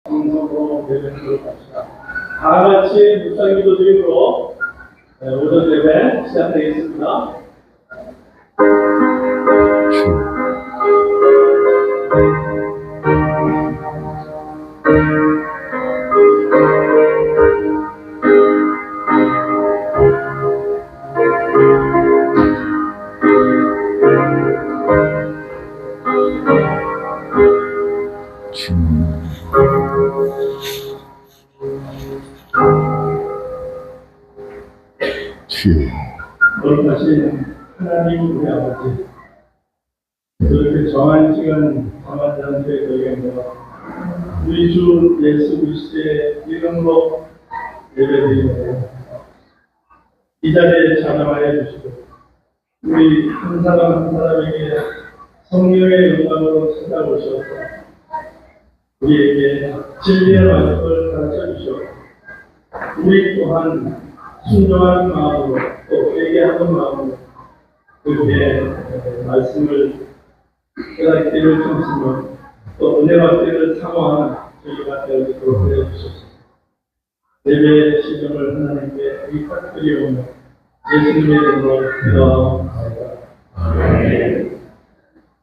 방송으로 예배드리도록 합시다. 다 같이 묵상 기도 드림으로 오전 예배 시작되겠습니다. 거룩하신 하나님 우리 아버지, 그렇게 정한 시간 정하지 않게 저희가 우리 주 예수 그리스도의 이름으로 예배드리고 이 자리에 찬양하여 주시고 우리 한 사람 한 사람에게 성령의 영광으로 찾아오셔서 우리에게 진리의 말씀을 가르쳐 주시고 우리 또한 순종한 마음으로 또 회개하는 마음으로 그렇게 말씀을 깨닫기를 통해서 또 은혜 받기를 사모하는 저희가 되어지도록 해주소서. 예배의 시점을 하나님께 부탁드리오며 예수님의 이름으로 기도하옵나이다. 아멘.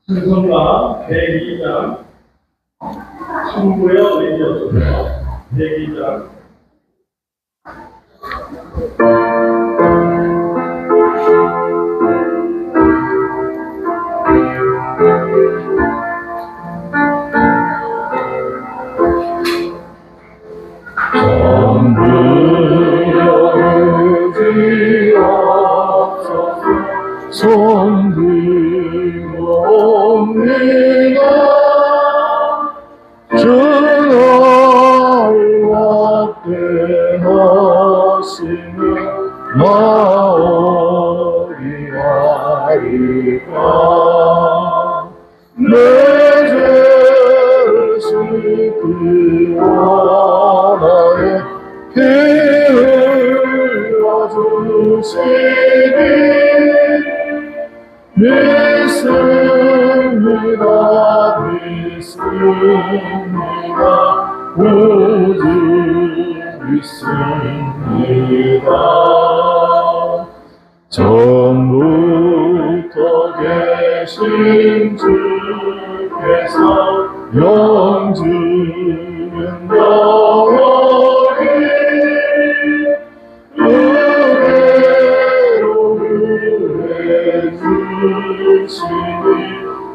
찬송가 102장 천부여 의지였습니다. 102장 손 들어옵니다. 주를 앞에 하시며 나어리하리까 내 죄를 씻기 원하여 피 흘려주시니 믿습니다, 믿습니다, 오직 믿습니다. 전부터 계신 주께서 영주는 영원히 주시니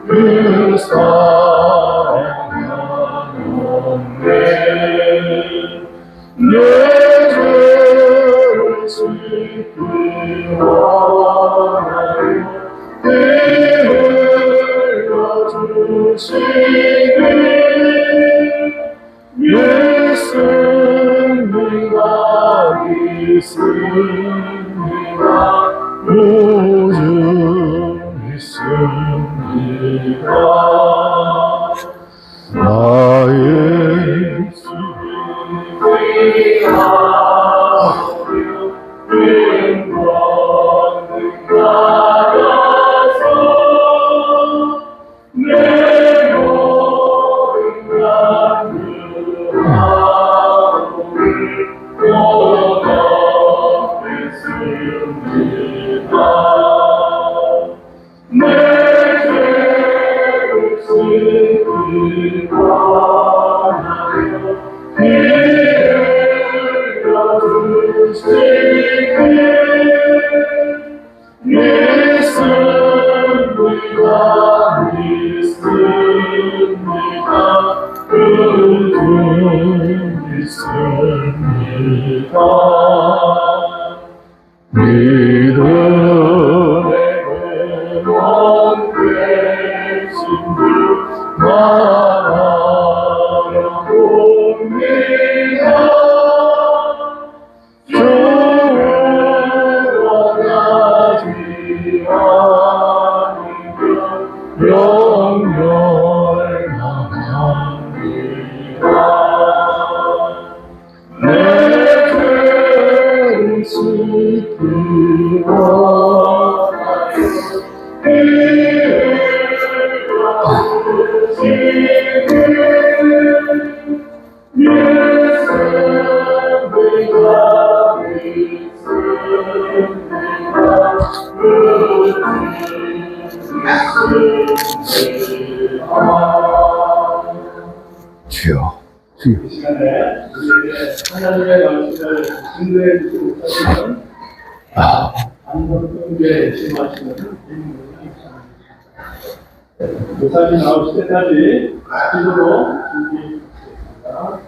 그 사랑하는 내 죄를 씻기 원하여 피 흘려주시니 믿습니다, 믿습니다, 오직 믿습니다. 나의 믿음의 원되신 주 바라봅니다. 주를 원하지 않으면 영멸하리라. 내 죄를 씻기 원하여 피 흘려주시니 주여. 이 시간에 우리에게 하나님의 말씀을 증거해 주지 못하시면 안동교회에 심하시는 인물이 있습니다. 교사님 나오실 때까지 기도로 준비하겠습니다.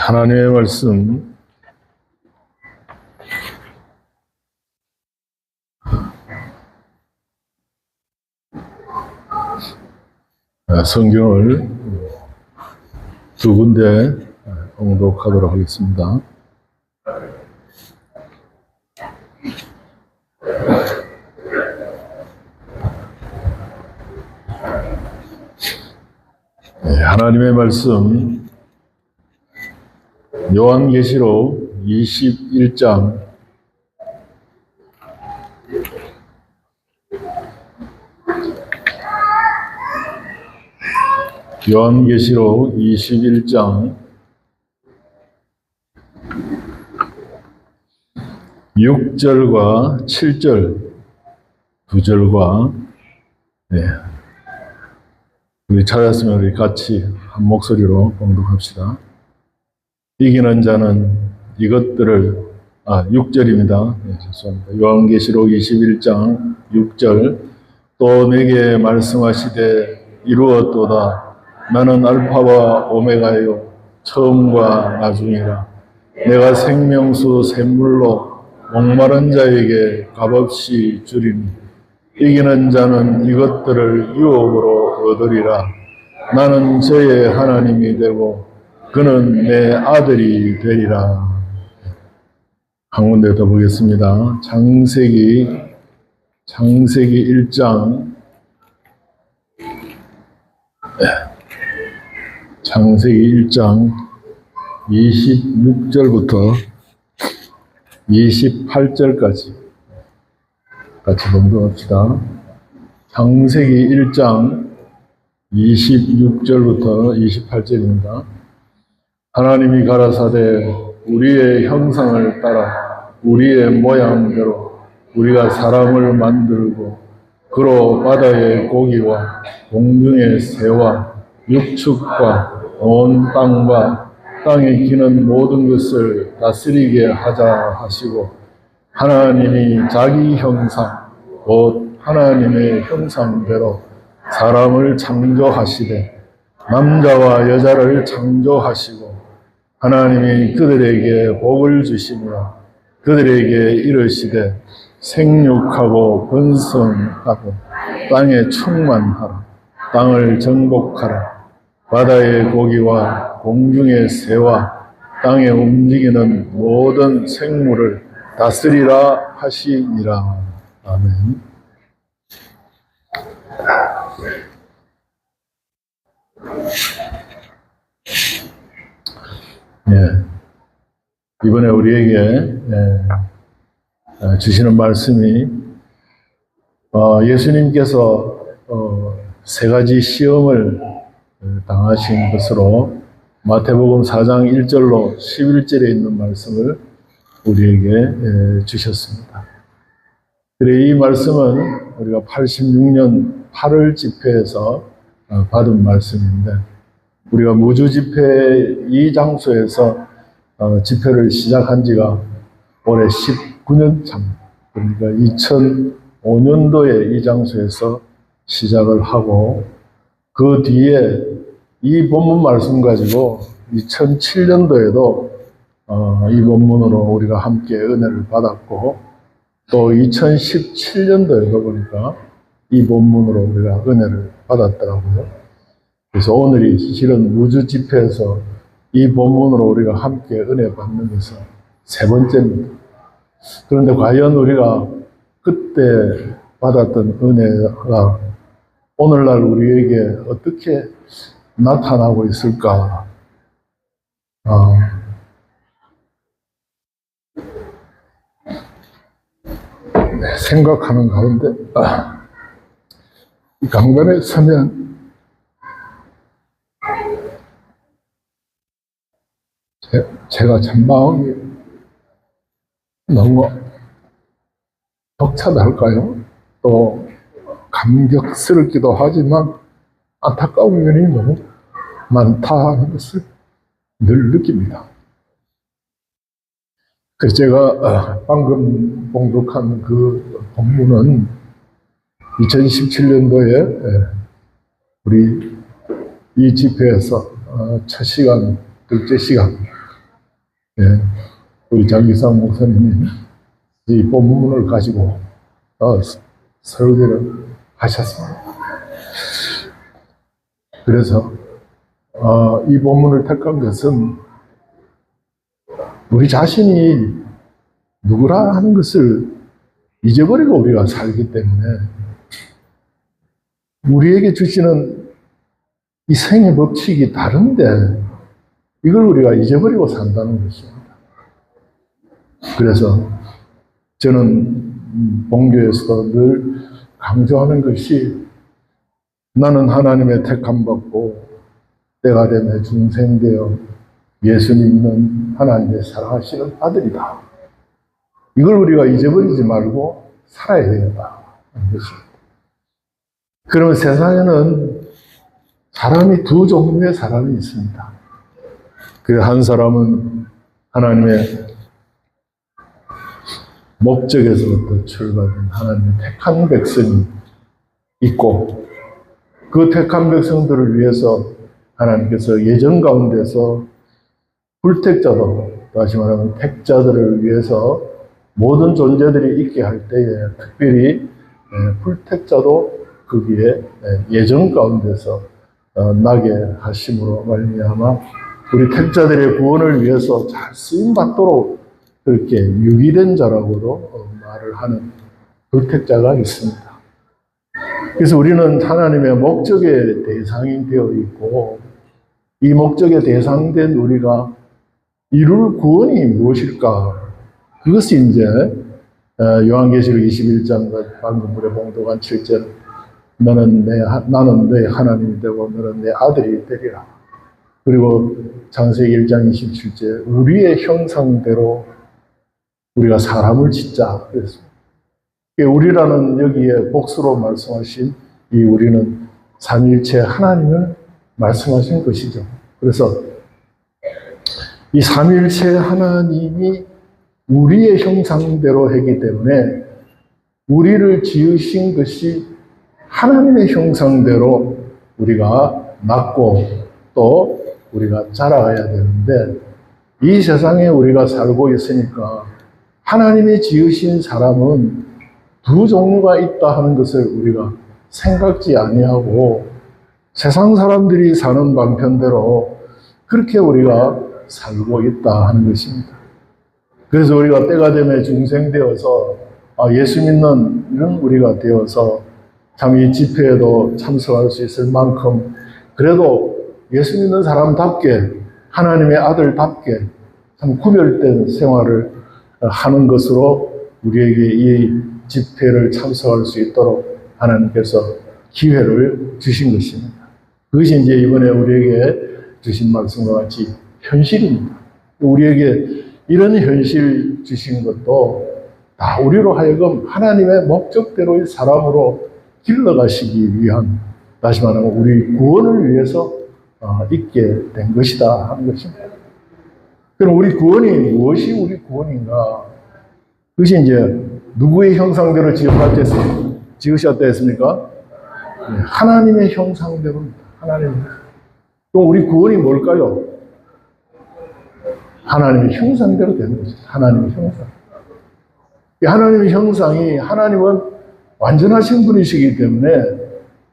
하나님의 말씀 성경을 두 군데 봉독하도록 하겠습니다. 하나님의 말씀 요한계시록 21장 6절과 7절 두 절과 우리 찾았으면 우리 같이 한 목소리로 봉독합시다. 이기는 자는 이것들을 6절입니다. 죄송합니다. 요한계시록 21장 6절 또 내게 말씀하시되 이루었도다. 나는 알파와 오메가요 처음과 나중이라. 내가 생명수 샘물로 목마른 자에게 값없이 주리니 이기는 자는 이것들을 유업으로 얻으리라. 나는 저의 하나님이 되고 그는 내 아들이 되리라. 한 군데 더 보겠습니다. 창세기 1장 26절부터 28절까지 같이 봉독합시다. 창세기 1장 26절부터 28절입니다. 하나님이 가라사대 우리의 형상을 따라 우리의 모양대로 우리가 사람을 만들고 그로 바다의 고기와 공중의 새와 육축과 온 땅과 땅에 기는 모든 것을 다스리게 하자 하시고 하나님이 자기 형상 곧 하나님의 형상대로 사람을 창조하시되 남자와 여자를 창조하시고 하나님이 그들에게 복을 주시며 그들에게 이르시되 생육하고 번성하고 땅에 충만하라. 땅을 정복하라. 바다의 고기와 공중의 새와 땅에 움직이는 모든 생물을 다스리라 하시니라. 아멘. 이번에 우리에게 주시는 말씀이 예수님께서 세 가지 시험을 당하신 것으로 마태복음 4장 1절로 11절에 있는 말씀을 우리에게 주셨습니다. 그래 이 말씀은 우리가 86년 8월 집회에서 받은 말씀인데 우리가 무주 집회 이 장소에서 집회를 시작한 지가 올해 19년 차, 그러니까 2005년도에 이 장소에서 시작을 하고 그 뒤에 이 본문 말씀 가지고 2007년도에도 이 본문으로 우리가 함께 은혜를 받았고 또 2017년도에 보니까 이 본문으로 우리가 은혜를 받았더라고요. 그래서 오늘이 실은 우주 집회에서 이 본문으로 우리가 함께 은혜 받는 것은 세 번째입니다. 그런데 과연 우리가 그때 받았던 은혜가 오늘날 우리에게 어떻게 나타나고 있을까? 생각하는 가운데 이 강단에 서면 제가 참 마음이 너무 벅차달까요? 또 감격스럽기도 하지만 안타까운 면이 너무 많다 하는 것을 늘 느낍니다. 그래서 제가 방금 봉독한 그 본문은 2017년도에 우리 이 집회에서 첫 시간, 둘째 시간 우리 장기상 목사님이 이 본문을 가지고 설교를 하셨습니다. 그래서 이 본문을 택한 것은 우리 자신이 누구라 하는 것을 잊어버리고 우리가 살기 때문에 우리에게 주시는 이 생의 법칙이 다른데 이걸 우리가 잊어버리고 산다는 것입니다. 그래서 저는 본교에서도 늘 강조하는 것이 나는 하나님의 택함 받고 때가 되면 중생되어 예수 믿는 하나님의 사랑하시는 아들이다. 이걸 우리가 잊어버리지 말고 살아야 되겠다 하는 것입니다. 그러면 세상에는 사람이 두 종류의 사람이 있습니다. 그 한 사람은 하나님의 목적에서부터 출발된 하나님의 택한 백성이 있고 그 택한 백성들을 위해서 하나님께서 예정 가운데서 불택자도 다시 말하면 택자들을 위해서 모든 존재들이 있게 할 때에 특별히 불택자도 거기에 예정 가운데서 나게 하심으로 말미암아 우리 택자들의 구원을 위해서 잘 쓰임받도록 그렇게 유기된 자라고도 말을 하는 불택자가 있습니다. 그래서 우리는 하나님의 목적의 대상이 되어 있고 이 목적의 대상된 우리가 이룰 구원이 무엇일까? 그것이 이제 요한계시록 21장 방금 우리 봉독한 7절 나는 내 하나님이 되고 너는 내 아들이 되리라. 그리고 창세기 1장 27절 우리의 형상대로 우리가 사람을 짓자 그랬습니다. 우리라는 여기에 복수로 말씀하신 이 우리는 삼위일체 하나님을 말씀하신 것이죠. 그래서 이 삼위일체 하나님이 우리의 형상대로 했기 때문에 우리를 지으신 것이 하나님의 형상대로 우리가 낳고 또 우리가 자라가야 되는데 이 세상에 우리가 살고 있으니까 하나님이 지으신 사람은 두 종류가 있다 하는 것을 우리가 생각지 아니하고 세상 사람들이 사는 방편대로 그렇게 우리가 살고 있다 하는 것입니다. 그래서 우리가 때가 되면 중생되어서 예수 믿는 이런 우리가 되어서 참 이 집회에도 참석할 수 있을 만큼 그래도 예수 믿는 사람답게 하나님의 아들답게 참 구별된 생활을 하는 것으로 우리에게 이 집회를 참석할 수 있도록 하나님께서 기회를 주신 것입니다. 그것이 이제 이번에 우리에게 주신 말씀과 같이 현실입니다. 우리에게 이런 현실 주신 것도 다 우리로 하여금 하나님의 목적대로의 사람으로 길러가시기 위한 다시 말하면 우리 구원을 위해서 있게 된 것이다 하는 것입니다. 그럼 우리 구원이 무엇이 우리 구원인가? 그것이 이제 누구의 형상대로 지으셨다 했습니까? 하나님의 형상대로입니다. 하나님. 그럼 우리 구원이 뭘까요? 하나님의 형상대로 되는 거죠. 하나님의 형상. 이 하나님의 형상이 하나님은 완전하신 분이시기 때문에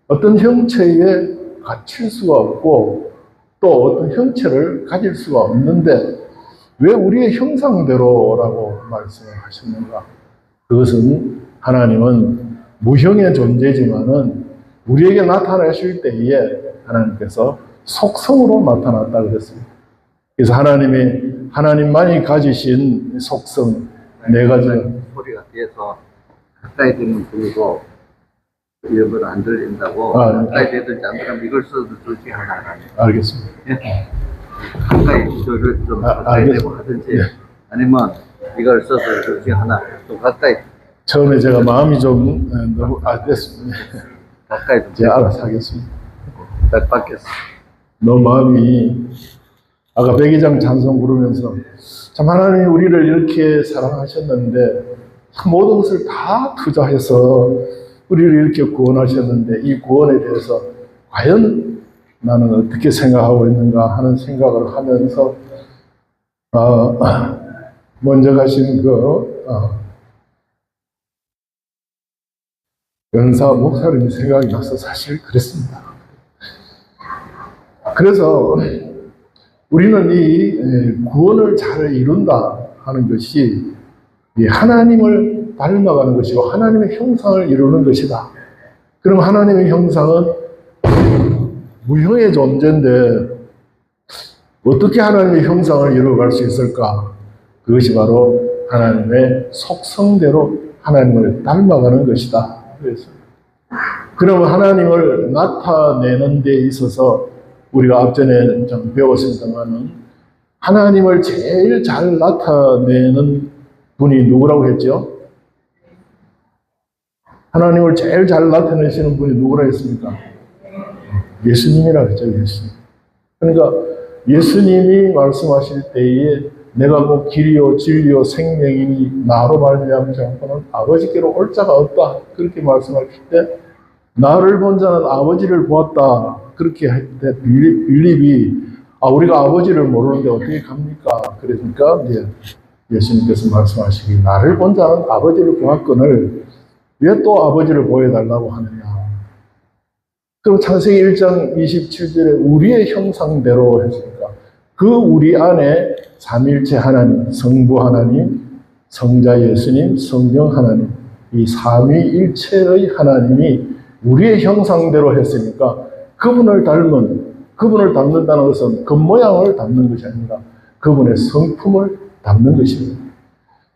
어떤 형체에 갇힐 수가 없고 또 어떤 형체를 가질 수가 없는데 왜 우리의 형상대로라고 말씀을 하셨는가? 그것은 하나님은 무형의 존재지만은 우리에게 나타나실 때에 하나님께서 속성으로 나타났다 그랬습니다. 그래서 하나님만이 가지신 속성 네 가지. 소리가 뒤에서 가까이 되면 들리고 이런 건 안 들린다고. 가까이 되든지 안 들으면 이걸 써도 둘 중에 하나. 알겠습니다. 예? 가까이 저를 좀 가까이 되고 하든지 아니면 이걸 써도 둘 중에 하나. 또 가까이. 처음에 제가 마음이 좀 너무 됐습니다. 가까이 좀. 제가 알아서 하겠습니다. 딱 바뀌었어. 너 마음이 아까 백이장 찬송 부르면서 참 하나님이 우리를 이렇게 사랑하셨는데 모든 것을 다 투자해서 우리를 이렇게 구원하셨는데 이 구원에 대해서 과연 나는 어떻게 생각하고 있는가 하는 생각을 하면서 먼저 가신 연사 목사님 생각이 나서 사실 그랬습니다. 그래서 우리는 이 구원을 잘 이룬다 하는 것이 하나님을 닮아가는 것이고 하나님의 형상을 이루는 것이다. 그럼 하나님의 형상은 무형의 존재인데 어떻게 하나님의 형상을 이루어갈 수 있을까? 그것이 바로 하나님의 속성대로 하나님을 닮아가는 것이다. 그래서 그러면 하나님을 나타내는 데 있어서 우리가 앞전에 좀 배웠습니다만은 하나님을 제일 잘 나타내는 분이 누구라고 했죠? 하나님을 제일 잘 나타내시는 분이 누구라 했습니까? 예수님이라고 했죠, 예수님. 그러니까 예수님이 말씀하실 때에 내가 뭐 길이요 진리요 생명이니 나로 말미암지 않고는 아버지께로 올 자가 없다. 그렇게 말씀하실 때 나를 본 자는 아버지를 보았다. 그렇게 할 때 빌립이 우리가 아버지를 모르는데 어떻게 갑니까? 그러니까 이제 예수님께서 말씀하시기 나를 본 자는 아버지를 보았거늘 왜 또 아버지를 보여달라고 하느냐. 그럼 창세기 1장 27절에 우리의 형상대로 했으니까 그 우리 안에 삼일체 하나님, 성부 하나님, 성자 예수님, 성령 하나님 이 삼위일체의 하나님이 우리의 형상대로 했으니까 그분을 닮는다는 것은 겉모양을 닮는 것이 아니라 그분의 성품을 닮는 것입니다.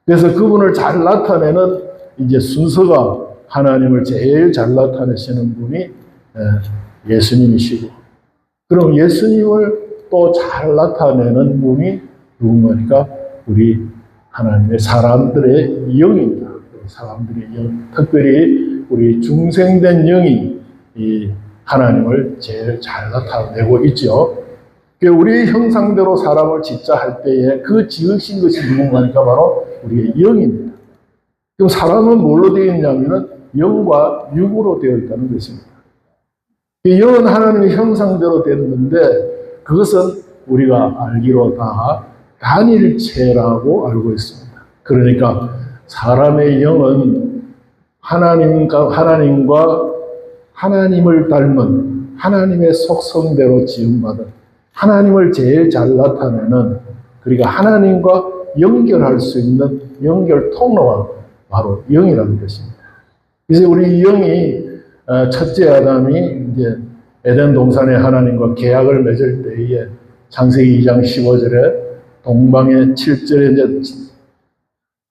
그래서 그분을 잘 나타내는 이제 순서가 하나님을 제일 잘 나타내시는 분이 예수님이시고, 그럼 예수님을 또 잘 나타내는 분이 누군가니까 우리 하나님의 사람들의 영입니다. 사람들의 영, 특별히 우리 중생된 영이 이 하나님을 제일 잘 나타내고 있죠. 우리의 형상대로 사람을 짓자 할 때에 그 지으신 것이 누군가니까 바로 우리의 영입니다. 그럼 사람은 뭘로 되어 있냐면은 영과 육으로 되어 있다는 것입니다. 영은 하나님의 형상대로 됐는데 그것은 우리가 알기로 다 단일체라고 알고 있습니다. 그러니까 사람의 영은 하나님과 하나님을 닮은 하나님의 속성대로 지음받은 하나님을 제일 잘 나타내는, 그러니까 하나님과 연결할 수 있는 연결 통로가 바로 영이라는 것입니다. 이제 우리 영이 첫째 아담이 이제 에덴 동산에 하나님과 계약을 맺을 때에 창세기 2장 15절에 동방의 7절에 이제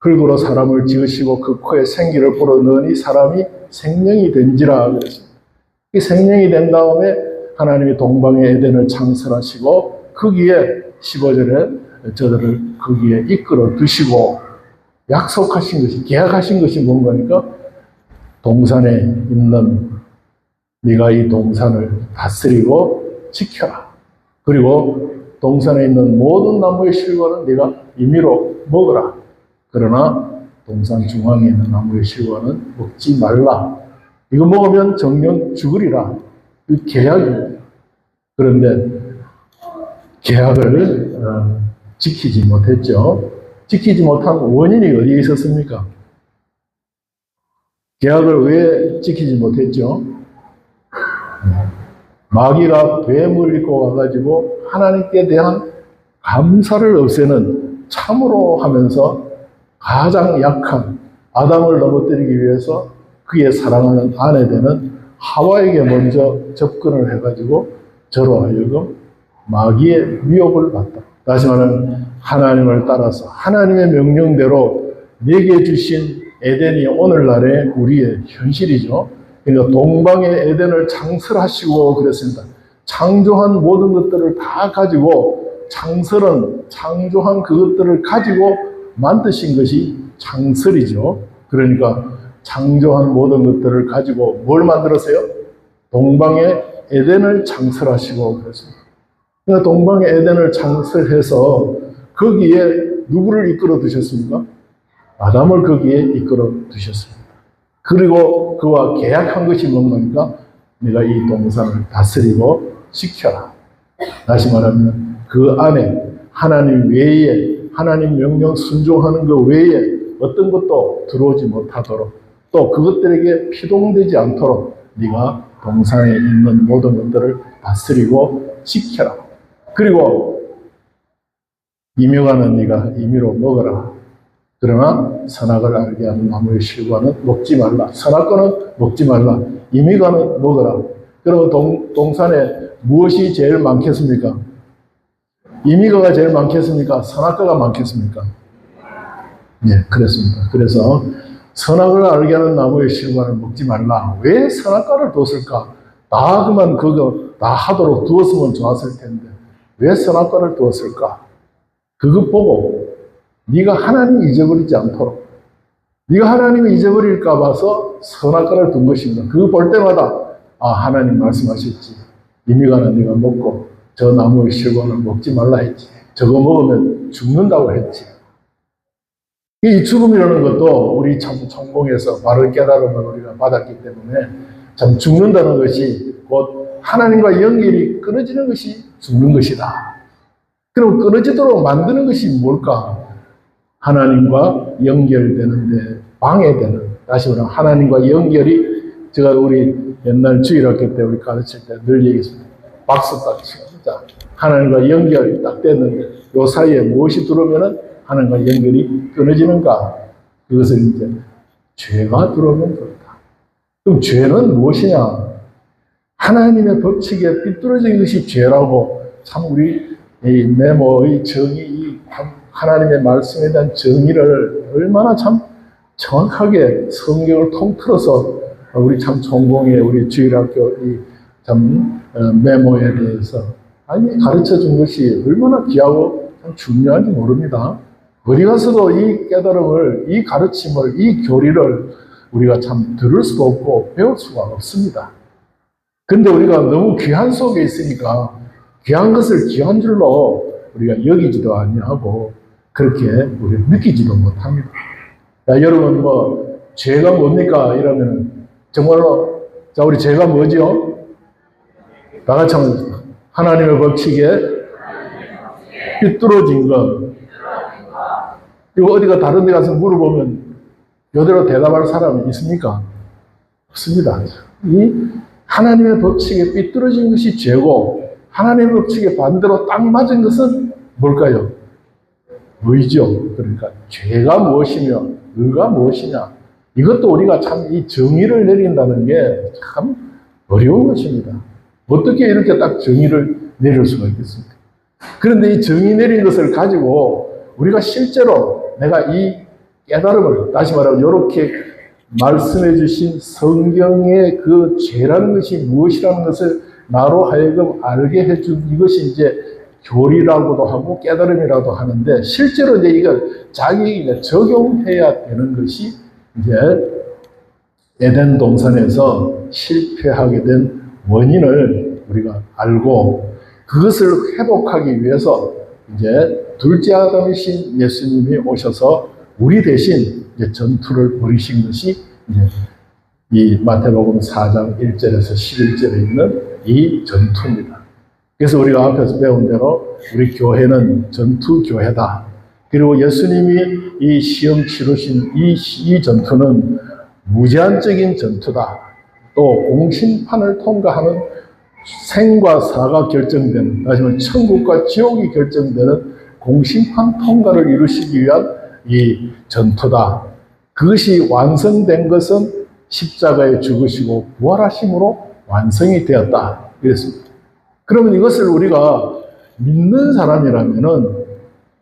흙으로 사람을 지으시고 그 코에 생기를 불어넣으니 사람이 생명이 된지라 그랬습니다. 이 생명이 된 다음에 하나님이 동방의 에덴을 창설하시고 거기에 15절에 저들을 거기에 이끌어 두시고 약속하신 것이, 계약하신 것이 뭔가니까 동산에 있는 네가 이 동산을 다스리고 지켜라. 그리고 동산에 있는 모든 나무의 실과는 네가 임의로 먹어라. 그러나 동산 중앙에 있는 나무의 실과는 먹지 말라. 이거 먹으면 정령 죽으리라. 이 계약입니다. 그런데 계약을 지키지 못했죠. 지키지 못한 원인이 어디에 있었습니까? 계약을 왜 지키지 못했죠? 마귀가 뱀을 입고 와가지고 하나님께 대한 감사를 없애는 참으로 하면서 가장 약한 아담을 넘어뜨리기 위해서 그의 사랑하는 아내 되는 하와에게 먼저 접근을 해가지고 저로 하여금 마귀의 미혹을 받다. 다시 말하면 하나님을 따라서 하나님의 명령대로 내게 주신 에덴이 오늘날의 우리의 현실이죠. 그러니까 동방의 에덴을 창설하시고 그랬습니다. 창조한 모든 것들을 다 가지고 창설은 창조한 그것들을 가지고 만드신 것이 창설이죠. 그러니까 창조한 모든 것들을 가지고 뭘 만들었어요? 동방의 에덴을 창설하시고 그랬습니다. 그러니까 동방의 에덴을 창설해서 거기에 누구를 이끌어 두셨습니까? 아담을 거기에 이끌어 두셨습니다. 그리고 그와 계약한 것이 뭡니까? 내가 이 동산을 다스리고 지켜라. 다시 말하면 그 안에 하나님 외에 하나님 명령 순종하는 그 외에 어떤 것도 들어오지 못하도록 또 그것들에게 피동되지 않도록 네가 동산에 있는 모든 것들을 다스리고 지켜라. 그리고 임효가는 네가 임의로 먹어라. 그러나 선악을 알게 하는 나무의 실과는 먹지 말라. 선악과는 먹지 말라. 임의과는 먹어라. 그러면 동산에 무엇이 제일 많겠습니까? 임의과가 제일 많겠습니까? 선악과가 많겠습니까? 네, 그렇습니다. 그래서 선악을 알게 하는 나무의 실과는 먹지 말라. 왜 선악과를 뒀을까? 다 그만 그거 다 하도록 두었으면 좋았을 텐데 왜 선악과를 두었을까? 그것 보고 네가 하나님 잊어버리지 않도록 네가 하나님을 잊어버릴까 봐서 선악과를 둔 것입니다. 그거 볼 때마다 아 하나님 말씀하셨지. 임의과는 네가 먹고 저 나무의 실과는 먹지 말라 했지. 저거 먹으면 죽는다고 했지. 이 죽음이라는 것도 우리 참 성공해서 바른 깨달음을 우리가 받았기 때문에 참 죽는다는 것이 곧 하나님과 연결이 끊어지는 것이 죽는 것이다. 그럼 끊어지도록 만드는 것이 뭘까? 하나님과 연결되는데 방해되는, 다시 말하면 하나님과 연결이, 제가 우리 옛날 주일학교 때 우리 가르칠 때 늘 얘기했습니다. 박수 딱 치고, 자, 하나님과 연결이 딱 됐는데 요 사이에 무엇이 들어오면은 하나님과 연결이 끊어지는가? 그것을 이제 죄가 들어오면 그렇다. 그럼 죄는 무엇이냐? 하나님의 법칙에 삐뚤어진 것이 죄라고 참 우리 이 메모의 정의, 하나님의 말씀에 대한 정의를 얼마나 참 정확하게 성경을 통틀어서 우리 참 전공의 우리 주일학교 이 참 메모에 대해서 가르쳐 준 것이 얼마나 귀하고 참 중요한지 모릅니다. 어디 가서도 이 깨달음을, 이 가르침을, 이 교리를 우리가 참 들을 수도 없고 배울 수가 없습니다. 근데 우리가 너무 귀한 속에 있으니까 귀한 것을 귀한 줄로 우리가 여기지도 아니하고 그렇게 우리 느끼지도 못합니다. 야, 여러분 뭐 죄가 뭡니까? 이러면 정말로 자 우리 죄가 뭐죠? 다 같이 한번 하나님의 법칙에 삐뚤어진 것. 이거 어디가 다른 데 가서 물어보면 이대로 대답할 사람이 있습니까? 없습니다. 이 하나님의 법칙에 삐뚤어진 것이 죄고 하나님의 법칙에 반대로 딱 맞은 것은 뭘까요? 의죠. 그러니까 죄가 무엇이며 의가 무엇이냐. 이것도 우리가 참 이 정의를 내린다는 게 참 어려운 것입니다. 어떻게 이렇게 딱 정의를 내릴 수가 있겠습니까? 그런데 이 정의 내린 것을 가지고 우리가 실제로 내가 이 깨달음을, 다시 말하면 이렇게 말씀해 주신 성경의 그 죄라는 것이 무엇이라는 것을 나로 하여금 알게 해준 이것이 이제 교리라고도 하고 깨달음이라도 하는데 실제로 이제 이걸 자기에게 적용해야 되는 것이 이제 에덴 동산에서 실패하게 된 원인을 우리가 알고 그것을 회복하기 위해서 이제 둘째 아담이신 예수님이 오셔서 우리 대신 이제 전투를 벌이신 것이 이제 이 마태복음 4장 1절에서 11절에 있는 이 전투입니다. 그래서 우리가 앞에서 배운 대로 우리 교회는 전투 교회다. 그리고 예수님이 이 시험 치르신 이 전투는 무제한적인 전투다. 또 공심판을 통과하는 생과 사가 결정되는, 다시 말해 천국과 지옥이 결정되는 공심판 통과를 이루시기 위한 이 전투다. 그것이 완성된 것은 십자가에 죽으시고 부활하심으로 완성이 되었다. 그랬습니다. 그러면 이것을 우리가 믿는 사람이라면은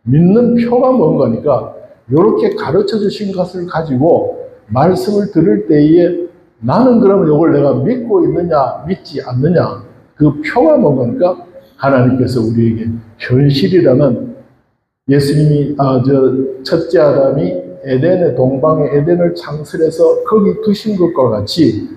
믿는 표가 뭔가니까 이렇게 가르쳐 주신 것을 가지고 말씀을 들을 때에 나는 그러면 이걸 내가 믿고 있느냐 믿지 않느냐 그 표가 뭔가니까 하나님께서 우리에게 현실이라는 예수님이 첫째 아담이 에덴의 동방의 에덴을 창설해서 거기 두신 것과 같이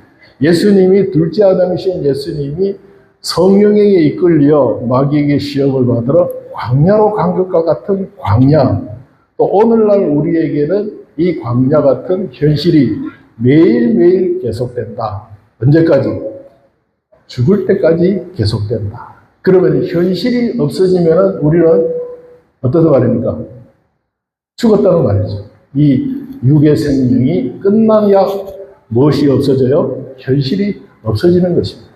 예수님이 둘째 아담이신 예수님이 성령에게 이끌려 마귀에게 시험을 받으러 광야로 간 것과 같은 광야, 또 오늘날 우리에게는 이 광야 같은 현실이 매일매일 계속된다. 언제까지? 죽을 때까지 계속된다. 그러면 현실이 없어지면 우리는 어떤 말입니까? 죽었다는 말이죠. 이 육의 생명이 끝나야 무엇이 없어져요? 현실이 없어지는 것입니다.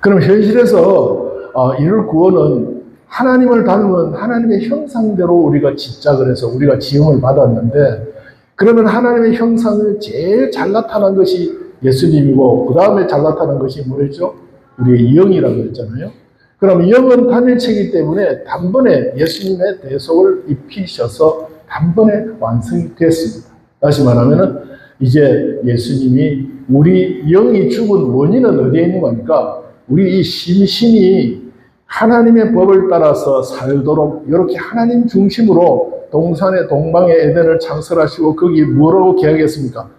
그럼 현실에서 이룰 구원은 하나님을 닮은 하나님의 형상대로 우리가 집착을 해서 우리가 지음을 받았는데, 그러면 하나님의 형상을 제일 잘 나타난 것이 예수님이고, 그 다음에 잘 나타난 것이 뭐였죠? 우리의 영이라고 했잖아요. 그럼 영은 단일체이기 때문에 단번에 예수님의 대속을 입히셔서 단번에 완성이 됐습니다. 다시 말하면 이제 예수님이 우리 영이 죽은 원인은 어디에 있는 거니까 우리 이 심신이 하나님의 법을 따라서 살도록 이렇게 하나님 중심으로 동산의 동방의 에덴을 창설하시고 거기 뭐라고 계약했습니까?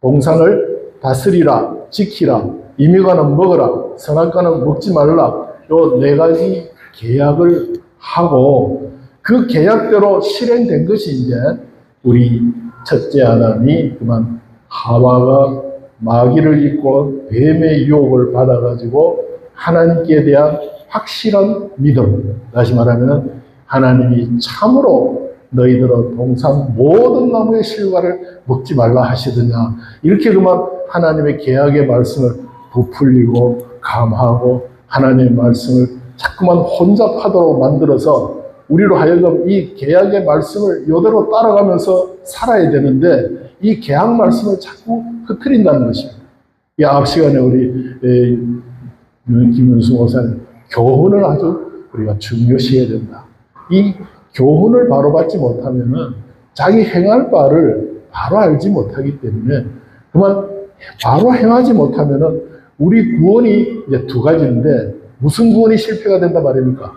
동산을 다스리라, 지키라, 임의과는 먹어라, 선악과는 먹지 말라. 요 네 가지 계약을 하고 그 계약대로 실행된 것이 이제 우리 첫째 아담이 그만 하와가 마귀를 입고 뱀의 유혹을 받아가지고 하나님께 대한 확실한 믿음, 다시 말하면 하나님이 참으로 너희들은 동산 모든 나무의 실과를 먹지 말라 하시더냐, 이렇게 그만 하나님의 계약의 말씀을 부풀리고 감하고 하나님의 말씀을 자꾸만 혼잡하도록 만들어서 우리로 하여금 이 계약의 말씀을 이대로 따라가면서 살아야 되는데 이 계약 말씀을 자꾸 흐트린다는 것입니다. 이 앞 시간에 우리 김윤수 목사님 교훈을 아주 우리가 중요시해야 된다. 이 교훈을 바로 받지 못하면은 자기 행할 바를 바로 알지 못하기 때문에 그만 바로 행하지 못하면은 우리 구원이 이제 두 가지인데 무슨 구원이 실패가 된다 말입니까?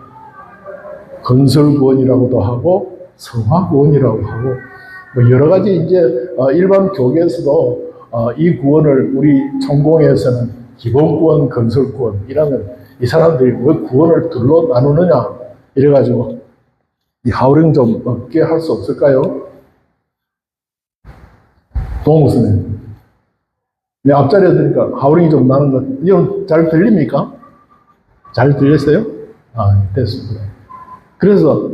건설 구원이라고도 하고 성화 구원이라고 하고 뭐 여러 가지 이제 일반 교계에서도 이 구원을 우리 천공에서는 기본 구원, 건설 구원 이라면 이 사람들이 왜 구원을 둘로 나누느냐 이래가지고 이 하우링 좀 없게 할 수 없을까요? 동무스님. 내 앞자리에 드니까 하우링이 좀 나는 것, 이건 잘 들립니까? 잘 들렸어요? 됐습니다. 그래서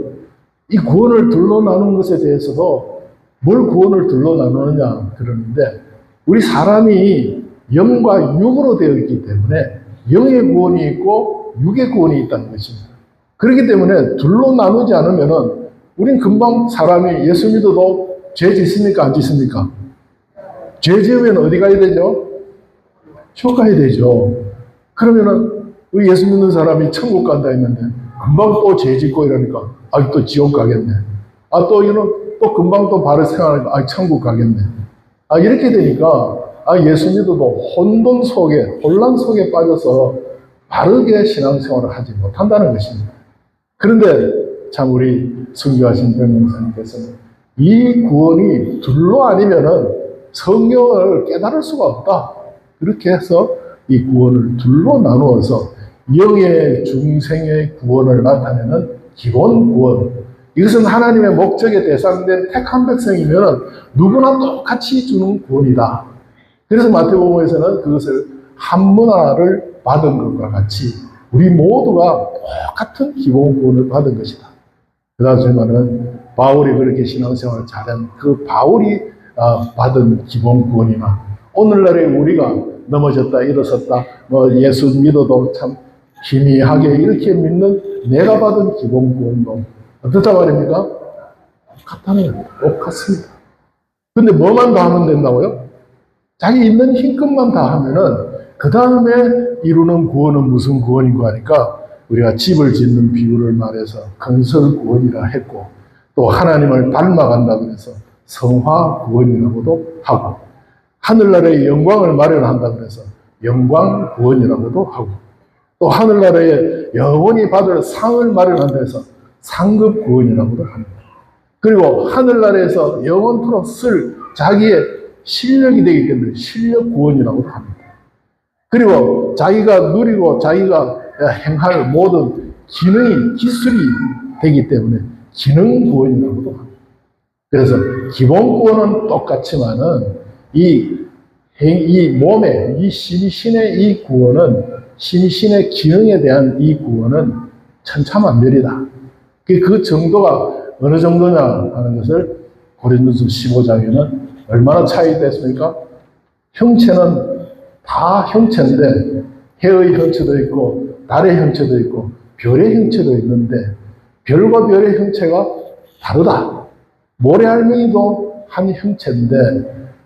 이 구원을 둘로 나누는 것에 대해서도 뭘 구원을 둘로 나누느냐 그러는데 우리 사람이 영과 육으로 되어 있기 때문에 영의 구원이 있고 육의 구원이 있다는 것입니다. 그렇기 때문에 둘로 나누지 않으면은 우린 금방 사람이 예수 믿어도 죄 짓습니까? 안 짓습니까? 죄 지으면 어디 가야 되죠? 지옥 가야 되죠. 그러면은 예수 믿는 사람이 천국 간다 했는데 금방 또 죄 짓고 이러니까 또 지옥 가겠네. 또 이는 또 금방 또 바른 생활하니까 천국 가겠네. 이렇게 되니까 예수 믿어도 혼란 속에 빠져서 바르게 신앙생활을 하지 못한다는 것입니다. 그런데 참 우리 순교하신 변명사님께서는 이 구원이 둘로 아니면은 성경을 깨달을 수가 없다. 그렇게 해서 이 구원을 둘로 나누어서 영의 중생의 구원을 나타내는 기본 구원. 이것은 하나님의 목적에 대상된 택한 백성이면 누구나 똑같이 주는 구원이다. 그래서 마태복음에서는 그것을 한문화를 받은 것과 같이 우리 모두가 똑같은 기본 구원을 받은 것이다. 그다음에 말은 바울이 그렇게 신앙생활을 잘한 그 바울이 받은 기본 구원이나 오늘날에 우리가 넘어졌다 일어섰다 뭐 예수 믿어도 참 희미하게 이렇게 믿는 내가 받은 기본 구원도 어떻다 말입니까? 같다는 거예요. 똑같습니다. 근데 뭐만 다 하면 된다고요? 자기 있는 힘껏만 다 하면은 그 다음에 이루는 구원은 무슨 구원인가 하니까 우리가 집을 짓는 비유를 말해서 건설 구원이라 했고 또 하나님을 닮아간다 그래서 성화 구원이라고도 하고 하늘나라의 영광을 마련한다 그래서 영광 구원이라고도 하고 또 하늘나라에 영원히 받을 상을 마련한다 해서 상급 구원이라고도 합니다. 그리고 하늘나라에서 영원토록 쓸 자기의 실력이 되기 때문에 실력 구원이라고도 합니다. 그리고 자기가 누리고 자기가 행할 모든 기능이 기술이 되기 때문에 기능 구원이라고도 합니다. 그래서 기본 구원은 똑같지만은 이 몸의 이 신의 이 구원은 신의 기능에 대한 이 구원은 천차만별이다. 그 정도가 어느 정도냐 하는 것을 고린도서 15장에는 얼마나 차이됐습니까? 형체는 다 형체인데 해의 형체도 있고 달의 형체도 있고 별의 형체도 있는데 별과 별의 형체가 다르다. 모래알맹이도 한 형체인데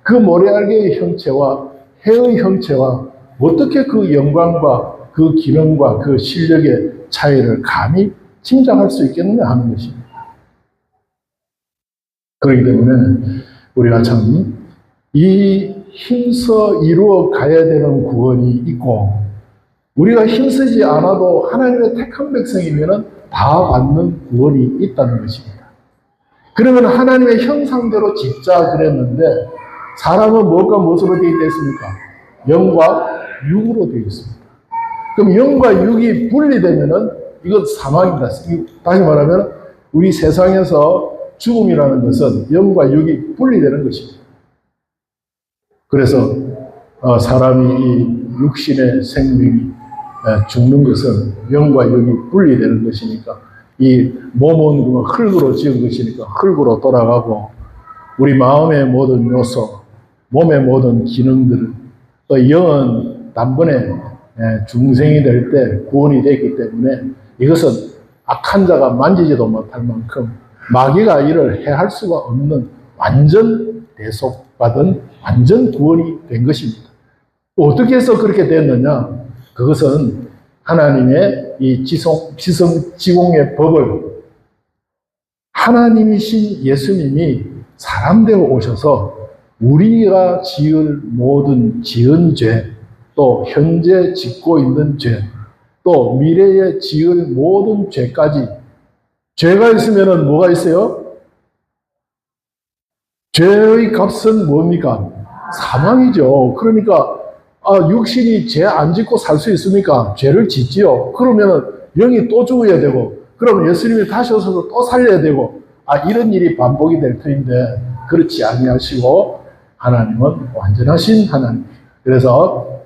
그 모래알개의 형체와 해의 형체와 어떻게 그 영광과 그 기능과 그 실력의 차이를 감히 짐작할 수 있겠느냐 하는 것입니다. 그렇기 때문에 우리가 참 이 힘써 이루어 가야 되는 구원이 있고 우리가 힘쓰지 않아도 하나님의 택한 백성이면 다 받는 구원이 있다는 것입니다. 그러면 하나님의 형상대로 짓자 그랬는데 사람은 무엇과 무엇으로 되어 있습니까? 영과 육으로 되어 있습니다. 그럼 영과 육이 분리되면은 이건 사망입니다. 다시 말하면 우리 세상에서 죽음이라는 것은 영과 육이 분리되는 것입니다. 그래서 사람이 이 육신의 생명이 죽는 것은 영과 육이 분리되는 것이니까 이 몸은 흙으로 지은 것이니까 흙으로 돌아가고 우리 마음의 모든 요소, 몸의 모든 기능들은 또 영은 단번에 중생이 될 때 구원이 되기 때문에 이것은 악한 자가 만지지도 못할 만큼 마귀가 이를 해할 수가 없는 완전 대속받은 완전 구원이 된 것입니다. 어떻게 해서 그렇게 됐느냐? 그것은 하나님의 이 지공의 법을 하나님이신 예수님이 사람되어 오셔서 우리가 지을 모든 지은 죄, 또 현재 짓고 있는 죄, 또 미래에 지을 모든 죄까지 죄가 있으면 뭐가 있어요? 죄의 값은 뭡니까? 사망이죠. 그러니까 육신이 죄 안 짓고 살 수 있습니까? 죄를 짓지요. 그러면 영이 또 죽어야 되고 그러면 예수님이 다시 오셔서 또 살려야 되고 이런 일이 반복이 될 터인데 그렇지 아니하시고 하나님은 완전하신 하나님. 그래서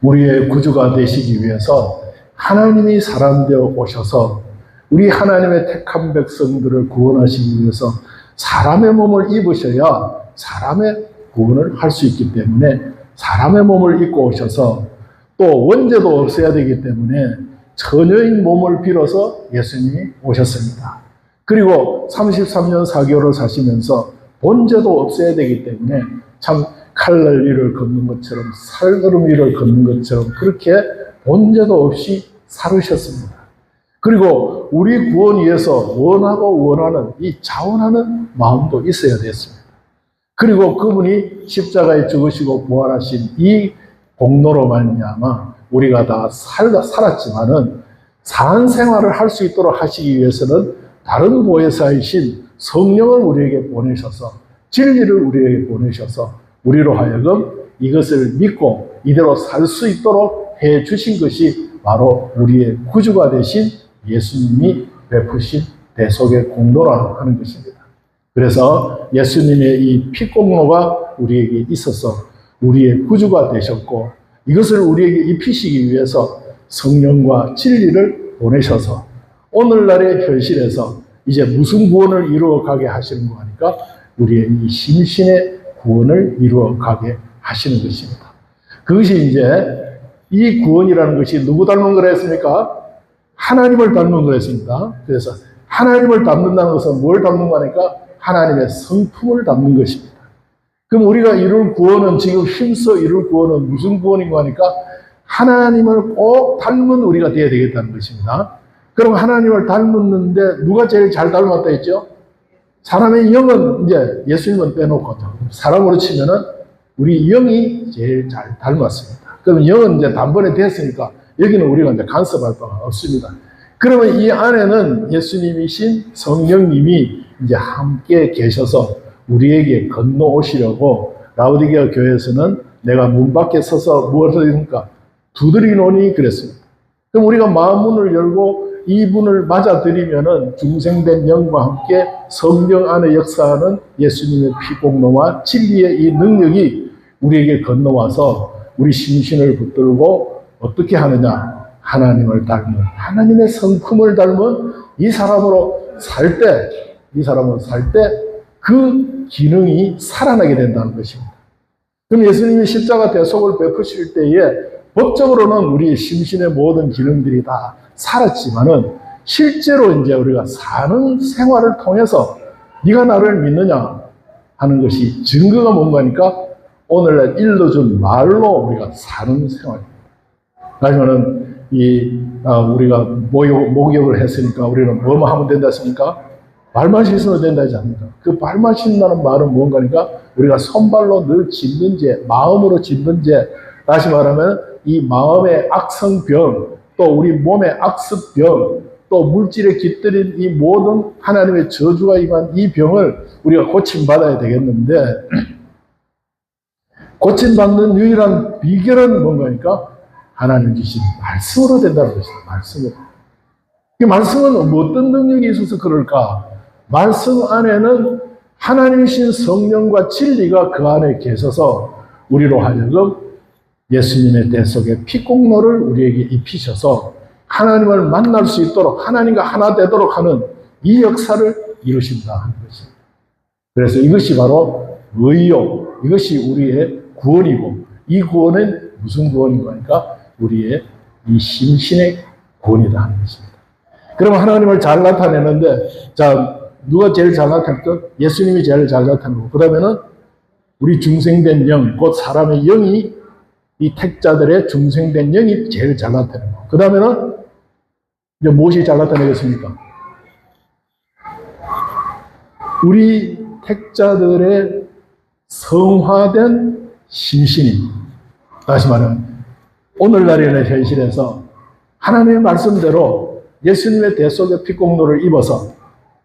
우리의 구주가 되시기 위해서 하나님이 사람 되어 오셔서 우리 하나님의 택한 백성들을 구원하시기 위해서 사람의 몸을 입으셔야 사람의 구원을 할 수 있기 때문에 사람의 몸을 입고 오셔서 또 원죄도 없애야 되기 때문에 처녀인 몸을 빌어서 예수님이 오셨습니다. 그리고 33년 4개월을 사시면서 본죄도 없애야 되기 때문에 참 칼날 위를 걷는 것처럼 살걸음 위를 걷는 것처럼 그렇게 본죄도 없이 살으셨습니다. 그리고 우리 구원 위해서 원하고 원하는 이 자원하는 마음도 있어야 됐습니다. 그리고 그분이 십자가에 죽으시고 부활하신 이 공로로 말미암아 우리가 다 살았지만은 산 생활을 할 수 있도록 하시기 위해서는 다른 보혜사이신 성령을 우리에게 보내셔서 진리를 우리에게 보내셔서 우리로 하여금 이것을 믿고 이대로 살 수 있도록 해 주신 것이 바로 우리의 구주가 되신 예수님이 베푸신 대속의 공로라 하는 것입니다. 그래서 예수님의 이 피공로가 우리에게 있어서 우리의 구주가 되셨고 이것을 우리에게 입히시기 위해서 성령과 진리를 보내셔서 오늘날의 현실에서 이제 무슨 구원을 이루어 가게 하시는 거 하니까 우리의 이 심신의 구원을 이루어 가게 하시는 것입니다. 그것이 이제 이 구원이라는 것이 누구 닮은 거라 했습니까? 하나님을 닮은 거였습니다. 그래서 하나님을 닮는다는 것은 뭘 닮는 거니까 하나님의 성품을 닮는 것입니다. 그럼 우리가 이룰 구원은 지금 힘써 이룰 구원은 무슨 구원인가 하니까 하나님을 꼭 닮은 우리가 되어야 되겠다는 것입니다. 그럼 하나님을 닮았는데 누가 제일 잘 닮았다 했죠? 사람의 영은 이제 예수님은 빼놓고 사람으로 치면은 우리 영이 제일 잘 닮았습니다. 그럼 영은 이제 단번에 됐으니까 여기는 우리가 이제 간섭할 바가 없습니다. 그러면 이 안에는 예수님이신 성령님이 이제 함께 계셔서 우리에게 건너오시려고 라오디게아 교회에서는 내가 문 밖에 서서 무엇을 하니까 두드리노니 그랬습니다. 그럼 우리가 마음문을 열고 이분을 맞아들이면은 중생된 영과 함께 성령 안에 역사하는 예수님의 피공로와 진리의 이 능력이 우리에게 건너와서 우리 심신을 붙들고 어떻게 하느냐? 하나님을 닮은, 하나님의 성품을 닮은 이 사람으로 살 때, 그 기능이 살아나게 된다는 것입니다. 그럼 예수님이 십자가 대속을 베푸실 때에 법적으로는 우리 심신의 모든 기능들이 다 살았지만은 실제로 이제 우리가 사는 생활을 통해서 네가 나를 믿느냐 하는 것이 증거가 뭔가니까 오늘날 일러준 말로 우리가 사는 생활입니다. 하지만은 우리가 목욕을 했으니까 우리는 뭐만 하면 된다 했습니까? 발만 씻으면 된다 하지 않습니까? 그 발만 씻는다는 말은 뭔가니까 우리가 손발로 늘 짓는 죄, 마음으로 짓는 죄, 다시 말하면 이 마음의 악성병, 또 우리 몸의 악습병, 또 물질에 깃들인 이 모든 하나님의 저주가 임한 이 병을 우리가 고침받아야 되겠는데 고침받는 유일한 비결은 뭔가니까 하나님 주신 말씀으로 된다는 것입니다. 말씀으로. 이 말씀은 어떤 능력이 있어서 그럴까? 말씀 안에는 하나님이신 성령과 진리가 그 안에 계셔서 우리로 하여금 예수님의 대속의 피공로를 우리에게 입히셔서 하나님을 만날 수 있도록 하나님과 하나 되도록 하는 이 역사를 이루신다 하는 것입니다. 그래서 이것이 바로 의요, 이것이 우리의 구원이고 이 구원은 무슨 구원인가 하니까 우리의 이 심신의 구원이다 하는 것입니다. 그러면 하나님을 잘 나타내는데 자 누가 제일 잘 나타낼까? 예수님이 제일 잘 나타내고 그 다음에는 우리 중생된 영, 곧 사람의 영이 이 택자들의 중생된 영이 제일 잘 나타내고 그 다음에는 이제 무엇이 잘 나타내겠습니까? 우리 택자들의 성화된 심신입니다. 다시 말하면 오늘날의 현실에서 하나님의 말씀대로 예수님의 대속의 피공로를 입어서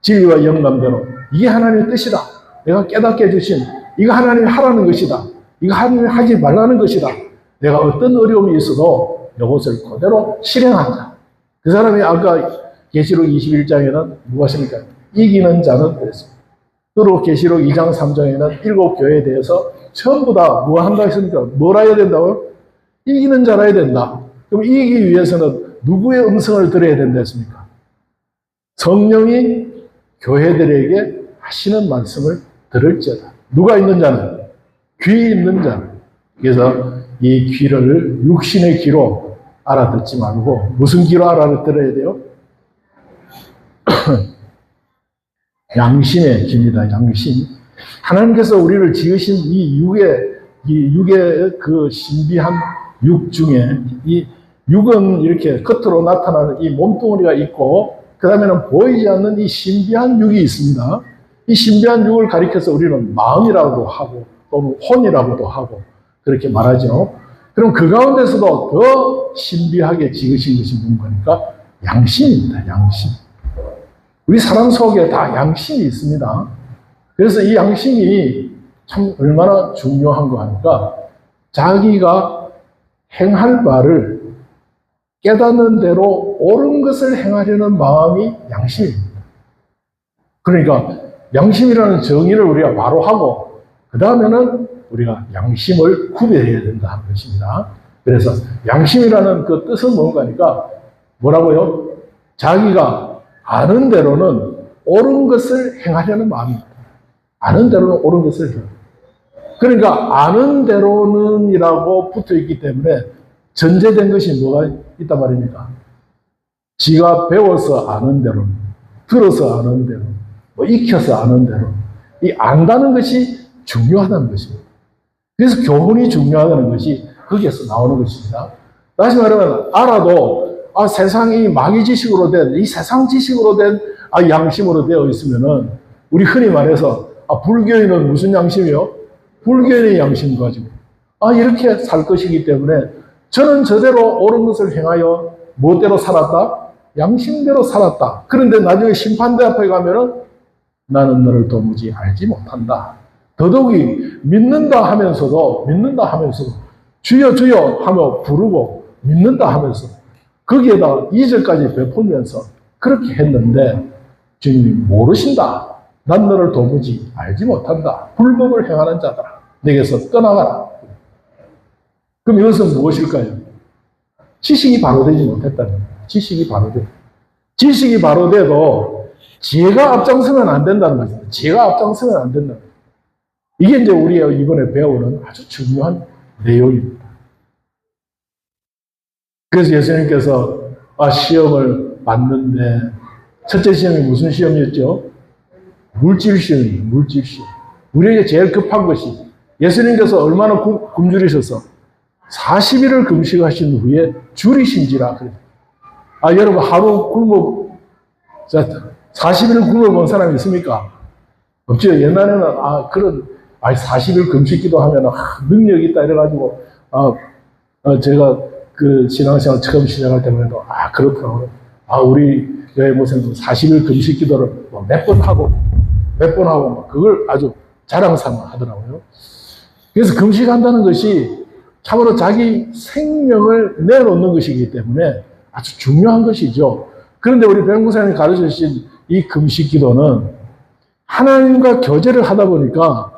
진리와 영감대로 이게 하나님의 뜻이다. 내가 깨닫게 해주신 이거 하나님이 하라는 것이다. 이거 하나님이 하지 말라는 것이다. 내가 어떤 어려움이 있어도 이것을 그대로 실행한다. 그 사람이 아까 계시록 21장에는 누가 하십니까? 이기는 자는 그랬습니다. 그리고 계시록 2장 3장에는 7교회에 대해서 전부 다 뭐 한다 했습니까? 뭘 해야 된다고요? 이기는 자라야 된다. 그럼 이기기 위해서는 누구의 음성을 들어야 된다 했습니까? 성령이 교회들에게 하시는 말씀을 들을지어다. 누가 있는 자는? 귀 있는 자는. 그래서 이 귀를 육신의 귀로 알아듣지 말고 무슨 귀로 알아들어야 돼요? 양심의 귀입니다. 양심. 하나님께서 우리를 지으신 이 육의 그 신비한 육 중에 이 육은 이렇게 겉으로 나타나는 이 몸뚱어리가 있고 그 다음에는 보이지 않는 이 신비한 육이 있습니다. 이 신비한 육을 가리켜서 우리는 마음이라고도 하고 또는 혼이라고도 하고 그렇게 말하죠. 그럼 그 가운데서도 더 신비하게 지으신 것이 뭔가니까 양심입니다. 양심. 우리 사람 속에 다 양심이 있습니다. 그래서 이 양심이 참 얼마나 중요한 거 하니까 자기가 행할 바를 깨닫는 대로 옳은 것을 행하려는 마음이 양심입니다. 그러니까 양심이라는 정의를 우리가 바로 하고 그 다음에는 우리가 양심을 구별해야 된다 하는 것입니다. 그래서 양심이라는 그 뜻은 뭔가니까 뭐라고요? 자기가 아는 대로는 옳은 것을 행하려는 마음입니다. 아는 대로는 옳은 것을 행합니다. 그러니까 아는 대로는이라고 붙어 있기 때문에 전제된 것이 뭐가 있단 말입니까? 지가 배워서 아는 대로, 들어서 아는 대로, 뭐 익혀서 아는 대로, 이 안다는 것이 중요하다는 것입니다. 그래서 교훈이 중요하다는 것이 거기에서 나오는 것입니다. 다시 말하면 알아도 세상이 마귀 지식으로 된, 이 세상 지식으로 된 양심으로 되어 있으면은 우리 흔히 말해서 불교인은 무슨 양심이요? 불교인의 양심 가지고 이렇게 살 것이기 때문에 저는 저대로 옳은 것을 행하여 무엇대로 살았다? 양심대로 살았다. 그런데 나중에 심판대 앞에 가면은 나는 너를 도무지 알지 못한다. 더더욱이 믿는다 하면서도 주여 주여 하며 부르고 믿는다 하면서 거기에다 2절까지 베풀면서 그렇게 했는데 주님이 모르신다. 난 너를 도무지 알지 못한다. 불법을 행하는 자들아 내게서 떠나가라. 그럼 이것은 무엇일까요? 지식이 바로 되지 못했다는 거예요. 지식이 바로 돼. 지식이 바로 돼도 지혜가 앞장서면 안 된다는 거죠. 지혜가 앞장서면 안 된다는 거죠. 이게 이제 우리가 이번에 배우는 아주 중요한 내용입니다. 그래서 예수님께서 시험을 봤는데 첫째 시험이 무슨 시험이었죠? 물질 시험이에요. 물질 시험. 우리에게 제일 급한 것이 예수님께서 얼마나 굶주리셔서 40일을 금식하신 후에 줄이신지라 그래요. 여러분 하루 굶어 40일 굶어본 사람이 있습니까? 없죠. 옛날에는 그런 40일 금식기도 하면 능력이 있다 이래가지고 제가 그 신앙생활 처음 시작할 때만 해도 그렇더라고요. 우리 교회 모생도 40일 금식기도를 몇 번 하고 그걸 아주 자랑삼아 하더라고요. 그래서 금식한다는 것이 참으로 자기 생명을 내놓는 것이기 때문에 아주 중요한 것이죠. 그런데 우리 백목사님이 가르쳐주신 이 금식기도는 하나님과 교제를 하다 보니까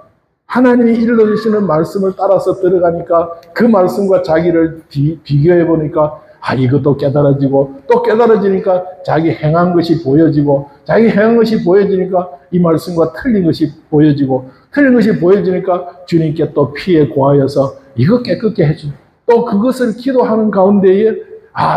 하나님이 일러주시는 말씀을 따라서 들어가니까 그 말씀과 자기를 비교해 보니까 이것도 깨달아지고 또 깨달아지니까 자기 행한 것이 보여지고 자기 행한 것이 보여지니까 이 말씀과 틀린 것이 보여지고 틀린 것이 보여지니까 주님께 또 피에 고하여서 이거 깨끗게 해주고 또 그것을 기도하는 가운데에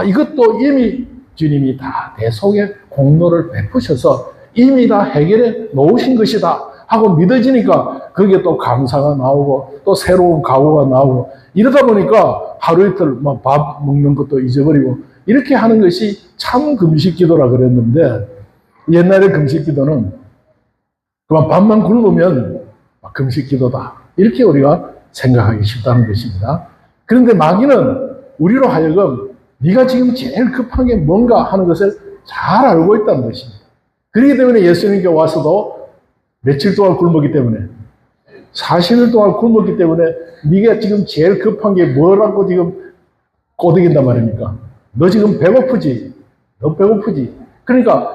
이것도 이미 주님이 다 대속의 공로를 베푸셔서 이미 다 해결해 놓으신 것이다 하고 믿어지니까 거기에 또 감사가 나오고 또 새로운 각오가 나오고 이러다 보니까 하루 이틀 밥 먹는 것도 잊어버리고 이렇게 하는 것이 참 금식기도라 그랬는데 옛날에 금식기도는 그만 밥만 굶으면 금식기도다 이렇게 우리가 생각하기 쉽다는 것입니다. 그런데 마귀는 우리로 하여금 네가 지금 제일 급한 게 뭔가 하는 것을 잘 알고 있다는 것입니다. 그렇기 때문에 예수님께 와서도 며칠 동안 굶었기 때문에 40일 동안 굶었기 때문에 네가 지금 제일 급한 게 뭐라고 지금 꼬드긴단 말입니까? 너 지금 배고프지? 너 배고프지? 그러니까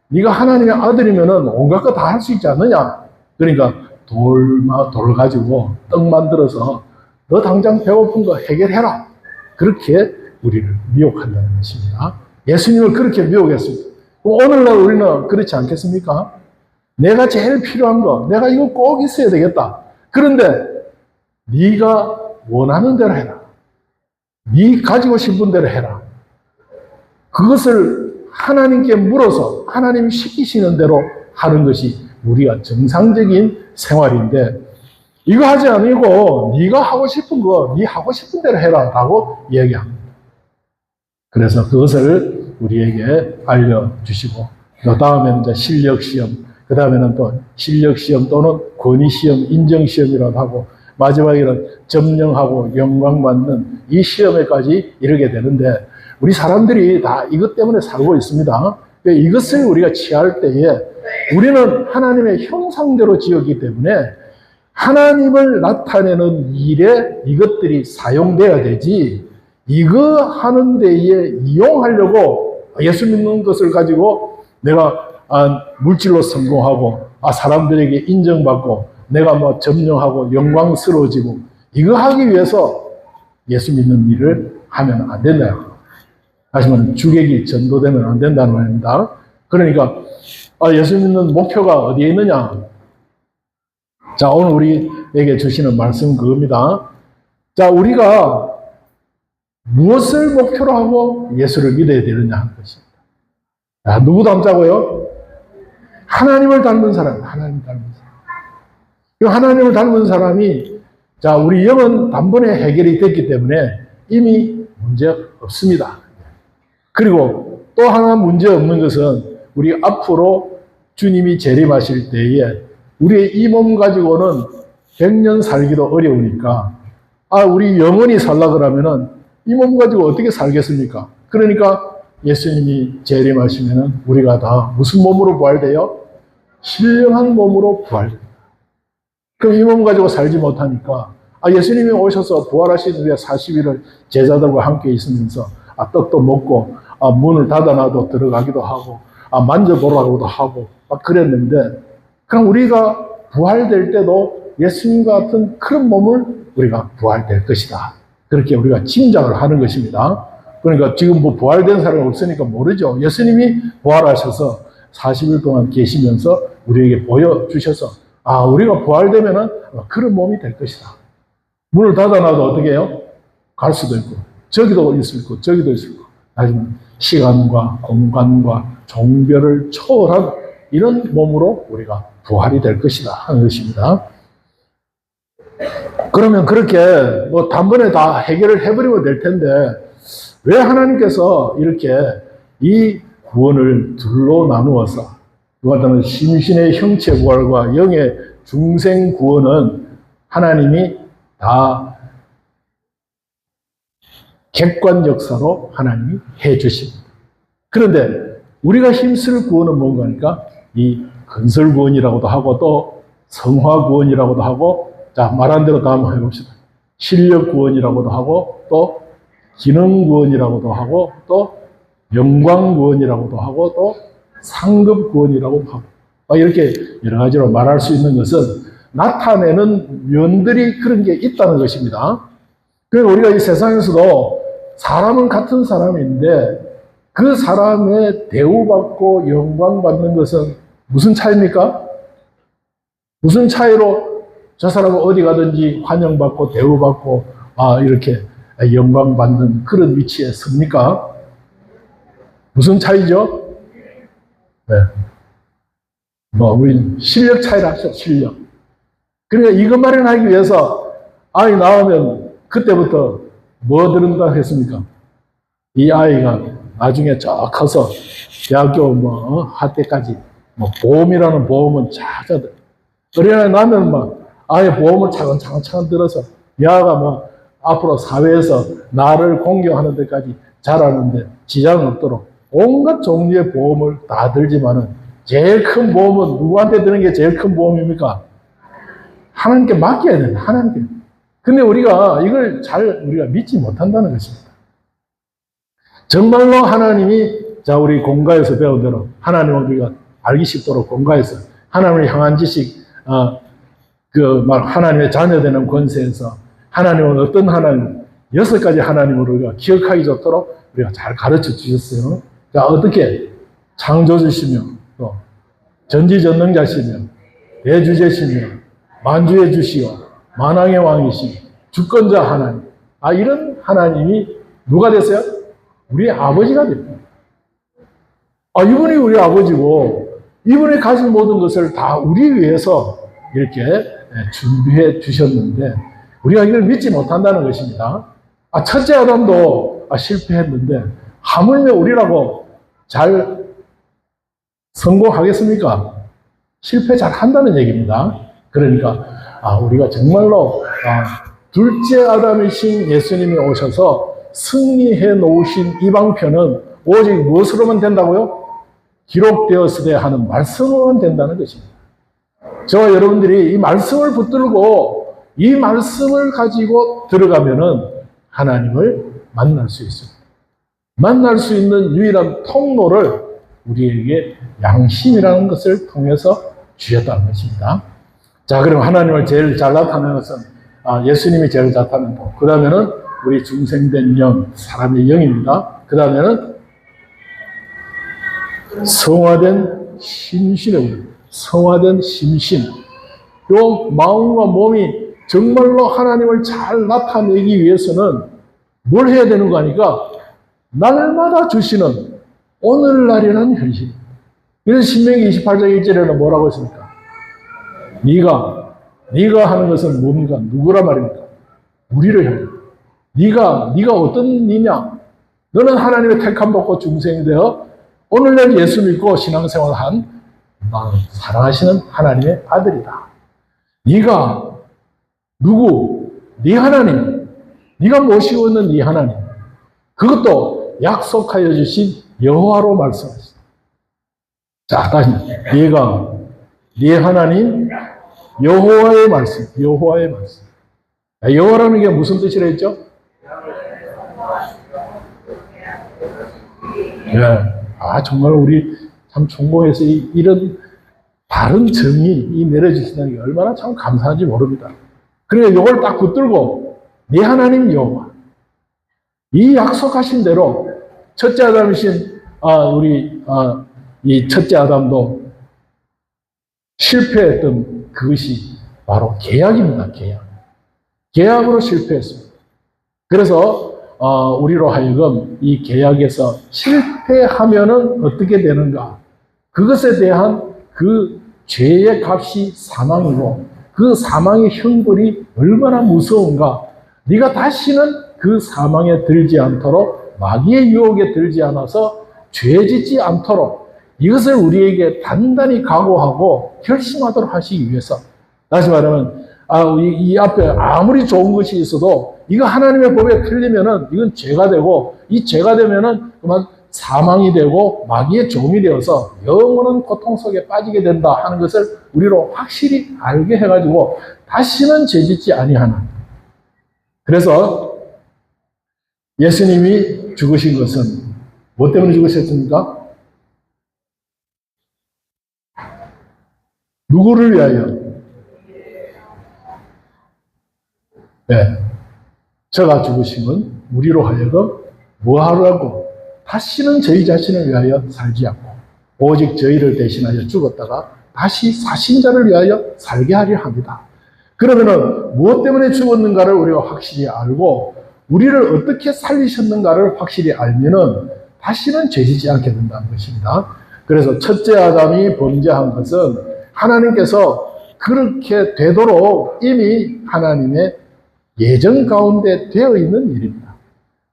네가 하나님의 아들이면은 온갖 거 다 할 수 있지 않느냐? 그러니까 돌 가지고 떡 만들어서 너 당장 배고픈 거 해결해라. 그렇게 우리를 미혹한다는 것입니다. 예수님을 그렇게 미혹했습니다. 오늘날 우리는 그렇지 않겠습니까? 내가 제일 필요한 거, 내가 이거 꼭 있어야 되겠다. 그런데 네가 원하는 대로 해라. 네 가지고 싶은 대로 해라. 그것을 하나님께 물어서 하나님이 시키시는 대로 하는 것이 우리가 정상적인 생활인데 이거 하지 않고 네가 하고 싶은 거, 네 하고 싶은 대로 해라 라고 얘기합니다. 그래서 그것을 우리에게 알려주시고 그 다음에는 이제 실력시험, 그 다음에는 또 실력시험 또는 권위시험, 인정시험이라고 하고 마지막에는 점령하고 영광받는 이 시험에까지 이르게 되는데 우리 사람들이 다 이것 때문에 살고 있습니다. 이것을 우리가 취할 때에 우리는 하나님의 형상대로 지었기 때문에 하나님을 나타내는 일에 이것들이 사용돼야 되지 이거 하는 데에 이용하려고 예수 믿는 것을 가지고 내가 물질로 성공하고 사람들에게 인정받고 내가 점령하고 영광스러워지고 이거 하기 위해서 예수 믿는 일을 하면 안 된다. 다시 말하면 주객이 전도되면 안 된다는 말입니다. 그러니까 예수 믿는 목표가 어디에 있느냐? 자, 오늘 우리 우리에게 주시는 말씀 그겁니다. 자, 우리가 무엇을 목표로 하고 예수를 믿어야 되느냐 하는 것입니다. 자, 누구 닮자고요? 하나님을 닮은 사람, 하나님 닮은 사람. 이 하나님을 닮은 사람이, 자, 우리 영은 단번에 해결이 됐기 때문에 이미 문제 없습니다. 그리고 또 하나 문제 없는 것은 우리 앞으로 주님이 재림하실 때에 우리의 이 몸 가지고는 100년 살기도 어려우니까, 우리 영원히 살라 그러면은 이 몸 가지고 어떻게 살겠습니까? 그러니까 예수님이 재림하시면은 우리가 다 무슨 몸으로 부활돼요? 신령한 몸으로 부활됩니다. 그럼 이 몸 가지고 살지 못하니까, 예수님이 오셔서 부활하신 후에 40일을 제자들과 함께 있으면서, 떡도 먹고, 문을 닫아놔도 들어가기도 하고, 만져보라고도 하고, 막 그랬는데, 그럼 우리가 부활될 때도 예수님 같은 그런 몸을 우리가 부활될 것이다. 그렇게 우리가 짐작을 하는 것입니다. 그러니까 지금 뭐 부활된 사람이 없으니까 모르죠. 예수님이 부활하셔서 40일 동안 계시면서 우리에게 보여주셔서, 우리가 부활되면은 그런 몸이 될 것이다. 문을 닫아놔도 어떻게 해요? 갈 수도 있고, 저기도 있을 거, 저기도 있을 거. 하지만 시간과 공간과 종별을 초월한 이런 몸으로 우리가 부활이 될 것이다 하는 것입니다. 그러면 그렇게 뭐 단번에 다 해결을 해버리면 될 텐데, 왜 하나님께서 이렇게 이 구원을 둘로 나누어서, 그것은 심신의 형체 부활과 영의 중생 구원은 하나님이 다 객관 역사로 하나님이 해 주십니다. 그런데 우리가 힘쓸 구원은 뭔가 하니까 이 건설 구원이라고도 하고 또 성화 구원이라고도 하고, 자, 말한 대로 다음 한번 해봅시다. 실력 구원이라고도 하고 또 기능 구원이라고도 하고 또 영광 구원이라고도 하고 또 상급 구원이라고 하고, 이렇게 여러 가지로 말할 수 있는 것은 나타내는 면들이 그런 게 있다는 것입니다. 그래서 우리가 이 세상에서도 사람은 같은 사람인데 그 사람의 대우받고 영광받는 것은 무슨 차이입니까? 무슨 차이로 저 사람은 어디 가든지 환영받고 대우받고 이렇게 영광받는 그런 위치에 섭니까? 무슨 차이죠? 네. 우리 실력 차이라 하죠, 실력. 그러니까 이것 마련하기 위해서 아이 나오면 그때부터 뭐 들은다 했습니까? 이 아이가 나중에 저 커서 대학교 할 때까지 보험이라는 보험은 찾아들. 어린아이 나면 아예 보험을 차근차근 들어서 야가 앞으로 사회에서 나를 공경하는 데까지 자라는데 지장 없도록 온갖 종류의 보험을 다 들지만은 제일 큰 보험은 누구한테 드는 게 제일 큰 보험입니까? 하나님께 맡겨야 된다. 하나님께. 근데 우리가 이걸 우리가 믿지 못한다는 것입니다. 정말로 하나님이, 우리 공가에서 배운 대로 하나님을 우리가 알기 쉽도록 공가에서 하나님을 향한 지식, 하나님의 자녀되는 권세에서 하나님은 어떤 하나님, 6가지 하나님을 우리가 기억하기 좋도록 우리가 잘 가르쳐 주셨어요. 자, 어떻게? 창조주시며, 또 전지전능자시며, 대주제시며, 만주의 주시오, 만왕의 왕이시며, 주권자 하나님. 이런 하나님이 누가 됐어요? 우리 아버지가 됐다. 이분이 우리 아버지고, 이분이 가진 모든 것을 다 우리 위해서 이렇게 준비해 주셨는데, 우리가 이걸 믿지 못한다는 것입니다. 첫째 아담도 실패했는데, 하물며 우리라고 잘 성공하겠습니까? 실패 잘 한다는 얘기입니다. 그러니까, 우리가 정말로, 둘째 아담이신 예수님이 오셔서 승리해 놓으신 이 방편은 오직 무엇으로만 된다고요? 기록되었으되 하는 말씀으로만 된다는 것입니다. 저와 여러분들이 이 말씀을 붙들고 이 말씀을 가지고 들어가면은 하나님을 만날 수 있습니다. 만날 수 있는 유일한 통로를 우리에게 양심이라는 것을 통해서 주셨다는 것입니다. 자, 그럼 하나님을 제일 잘 나타내는 것은 예수님이 제일 잘 나타낸다. 그 다음에는 우리 중생된 영, 사람의 영입니다. 그 다음에는 성화된 심신의 우리, 성화된 심신. 요 마음과 몸이 정말로 하나님을 잘 나타내기 위해서는 뭘 해야 되는 거 아니까? 날마다 주시는 오늘날이라는 현실. 그래서 신명기 28장 1절에는 뭐라고 했습니까? 네가 하는 것은 뭡니까? 누구라 말입니까? 우리를 향해. 네가 어떤 이냐? 너는 하나님의 택함 받고 중생이 되어 오늘날 예수 믿고 신앙생활한 나는 사랑하시는 하나님의 아들이다. 네가 누구? 네 하나님. 네가 모시고 있는 네 하나님. 그것도 약속하여 주신 여호와로 말씀하셨습니다. 자, 다시 네가 네 하나님 여호와의 말씀. 여호와의 말씀. 여호와라는 게 무슨 뜻이라 했죠? 네. 정말 우리 참 중공에서 이런 바른 정의 내려주신다는 게 얼마나 참 감사한지 모릅니다. 그러니까 이걸 딱 붙들고 네 하나님 여호와 이 약속하신 대로 첫째 아담이신 이 첫째 아담도 실패했던 그것이 바로 계약입니다. 계약으로 실패했습니다. 그래서 우리로 하여금 이 계약에서 실패하면은 어떻게 되는가? 그것에 대한 그 죄의 값이 사망이고 그 사망의 형벌이 얼마나 무서운가? 네가 다시는 그 사망에 들지 않도록 마귀의 유혹에 들지 않아서 죄 짓지 않도록 이것을 우리에게 단단히 각오하고 결심하도록 하시기 위해서 다시 말하면 이 앞에 아무리 좋은 것이 있어도 이거 하나님의 법에 틀리면은 이건 죄가 되고 이 죄가 되면은 그만 사망이 되고 마귀의 종이 되어서 영원한 고통 속에 빠지게 된다 하는 것을 우리로 확실히 알게 해가지고 다시는 죄짓지 아니하는. 그래서 예수님이 죽으신 것은 뭐 때문에 죽으셨습니까? 누구를 위하여? 네. 저가 죽으심은 우리로 하여금 뭐 하라고? 다시는 저희 자신을 위하여 살지 않고 오직 저희를 대신하여 죽었다가 다시 사신 자를 위하여 살게 하려 합니다. 그러면은 무엇 때문에 죽었는가를 우리가 확실히 알고 우리를 어떻게 살리셨는가를 확실히 알면은 다시는 죄지지 않게 된다는 것입니다. 그래서 첫째 아담이 범죄한 것은 하나님께서 그렇게 되도록 이미 하나님의 예정 가운데 되어 있는 일입니다.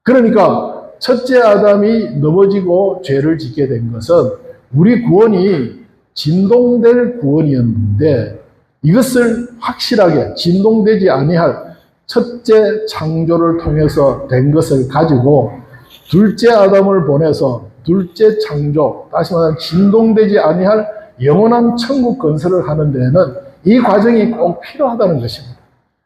그러니까 첫째 아담이 넘어지고 죄를 짓게 된 것은 우리 구원이 진동될 구원이었는데 이것을 확실하게 진동되지 아니할 첫째 창조를 통해서 된 것을 가지고 둘째 아담을 보내서 둘째 창조, 다시 말하면 진동되지 아니할 영원한 천국 건설을 하는 데에는 이 과정이 꼭 필요하다는 것입니다.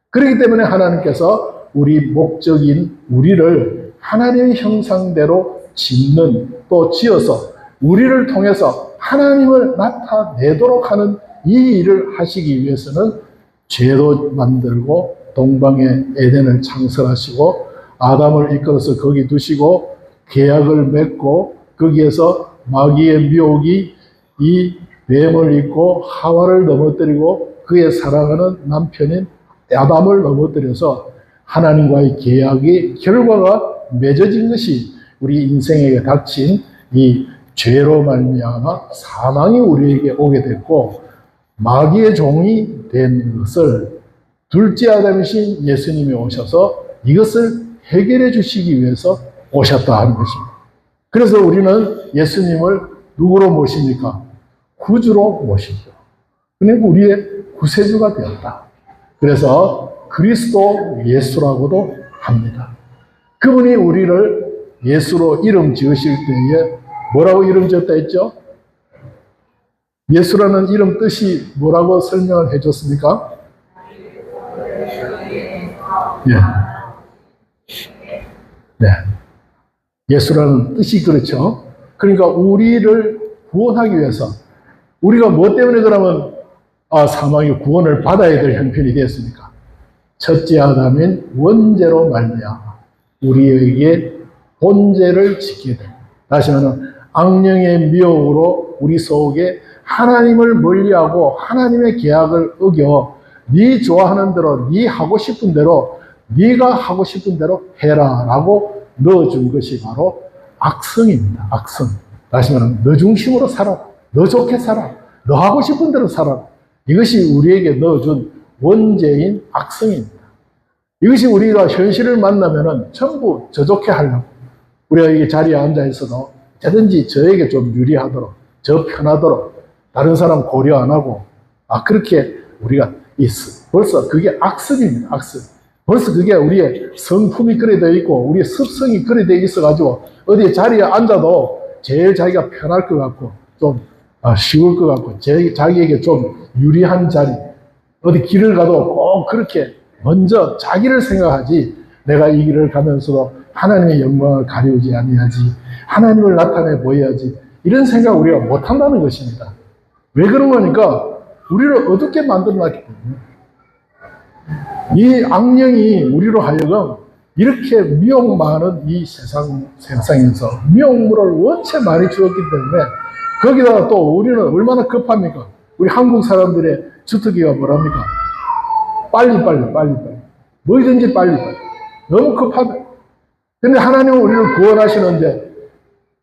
그렇기 때문에 하나님께서 우리 목적인 우리를 하나님의 형상대로 짓는 또 지어서 우리를 통해서 하나님을 나타내도록 하는 이 일을 하시기 위해서는 죄도 만들고 동방의 에덴을 창설하시고 아담을 이끌어서 거기 두시고 계약을 맺고 거기에서 마귀의 미혹이 이 뱀을 입고 하와를 넘어뜨리고 그의 사랑하는 남편인 아담을 넘어뜨려서 하나님과의 계약의 결과가 맺어진 것이 우리 인생에게 닥친 이 죄로 말미암아 사망이 우리에게 오게 됐고 마귀의 종이 된 것을 둘째 아담이신 예수님이 오셔서 이것을 해결해 주시기 위해서 오셨다 하는 것입니다. 그래서 우리는 예수님을 누구로 모십니까? 구주로 모시죠. 그러니까 우리의 구세주가 되었다. 그래서 그리스도 예수라고도 합니다. 그분이 우리를 예수로 이름 지으실 때에 뭐라고 이름 지었다 했죠? 예수라는 이름 뜻이 뭐라고 설명을 해줬습니까? 예. 네. 예수라는 뜻이 그렇죠. 그러니까 우리를 구원하기 위해서 우리가 뭐 때문에 그러면 사망의 구원을 받아야 될 형편이 되었습니까? 첫째 아담인 원죄로 말미암아 우리에게 본죄를 짓게 된. 다시 말하면 악령의 미혹으로 우리 속에 하나님을 멀리하고 하나님의 계약을 어겨 네 좋아하는 대로, 네 하고 싶은 대로, 네가 하고 싶은 대로 해라 라고 넣어준 것이 바로 악성입니다. 악성. 다시 말하면 너 중심으로 살아라. 너 좋게 살아라. 너 하고 싶은 대로 살아라. 이것이 우리에게 넣어준 원죄인 악성입니다. 이것이 우리가 현실을 만나면은 전부 저 좋게 하려고. 우리가 이 자리에 앉아 있어도 언제든지 저에게 좀 유리하도록, 저 편하도록, 다른 사람 고려 안 하고, 그렇게 우리가 있어. 벌써 그게 악성입니다. 악성. 벌써 그게 우리의 성품이 그래 되어 있고, 우리의 습성이 그래 되어 있어가지고, 어디 자리에 앉아도 제일 자기가 편할 것 같고, 좀 쉬울 것 같고, 자기에게 좀 유리한 자리, 어디 길을 가도 꼭 그렇게 먼저 자기를 생각하지, 내가 이 길을 가면서도 하나님의 영광을 가리우지 아니하지, 하나님을 나타내 보여야지, 이런 생각 우리가 못한다는 것입니다. 왜 그런 거니까 우리를 어둡게 만들어놨기 때문에. 이 악령이 우리로 하여금 이렇게 미혹 많은 이 세상에서 미혹물을 원체 많이 주었기 때문에, 거기다가 또 우리는 얼마나 급합니까? 우리 한국 사람들의 주특기가 뭐랍니까? 빨리. 뭐든지 빨리. 너무 급하다. 근데 하나님은 우리를 구원하시는데,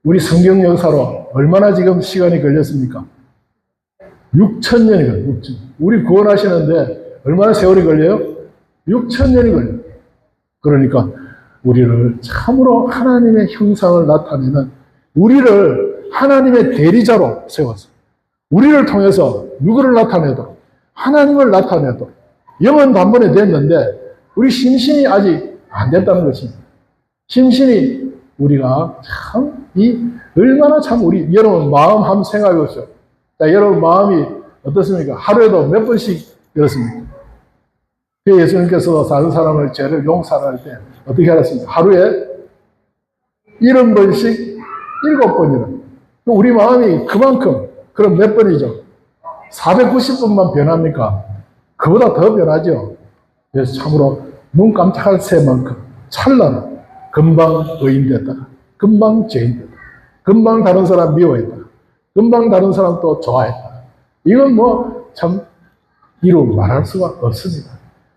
우리 성경 역사로 얼마나 지금 시간이 걸렸습니까? 6,000년이 걸려요. 우리 구원하시는데 얼마나 세월이 걸려요? 6,000년이 걸려요. 그러니까 우리를 참으로 하나님의 형상을 나타내는, 우리를 하나님의 대리자로 세웠어요. 우리를 통해서 누구를 나타내도록? 하나님을 나타내도록. 영은 단번에 됐는데 우리 심신이 아직 안 됐다는 것입니다. 심신이 우리가 참 얼마나 참 우리 여러분 마음 한번 생각해 보세요. 자, 여러분 마음이 어떻습니까? 하루에도 몇 번씩 이렇습니까? 예수님께서 다른 사람을 죄를 용서할 때 어떻게 하셨습니까? 하루에 70번씩 7번이나. 우리 마음이 그만큼, 그럼 몇 번이죠? 490번만 변합니까? 그보다 더 변하죠. 그래서 참으로 눈 깜짝할 새만큼 찰나는, 금방 의인됐다가, 금방 죄인됐다가, 금방 다른 사람 미워했다가, 금방 다른 사람 또 좋아했다가. 이건 뭐 참 이루 말할 수가 없습니다.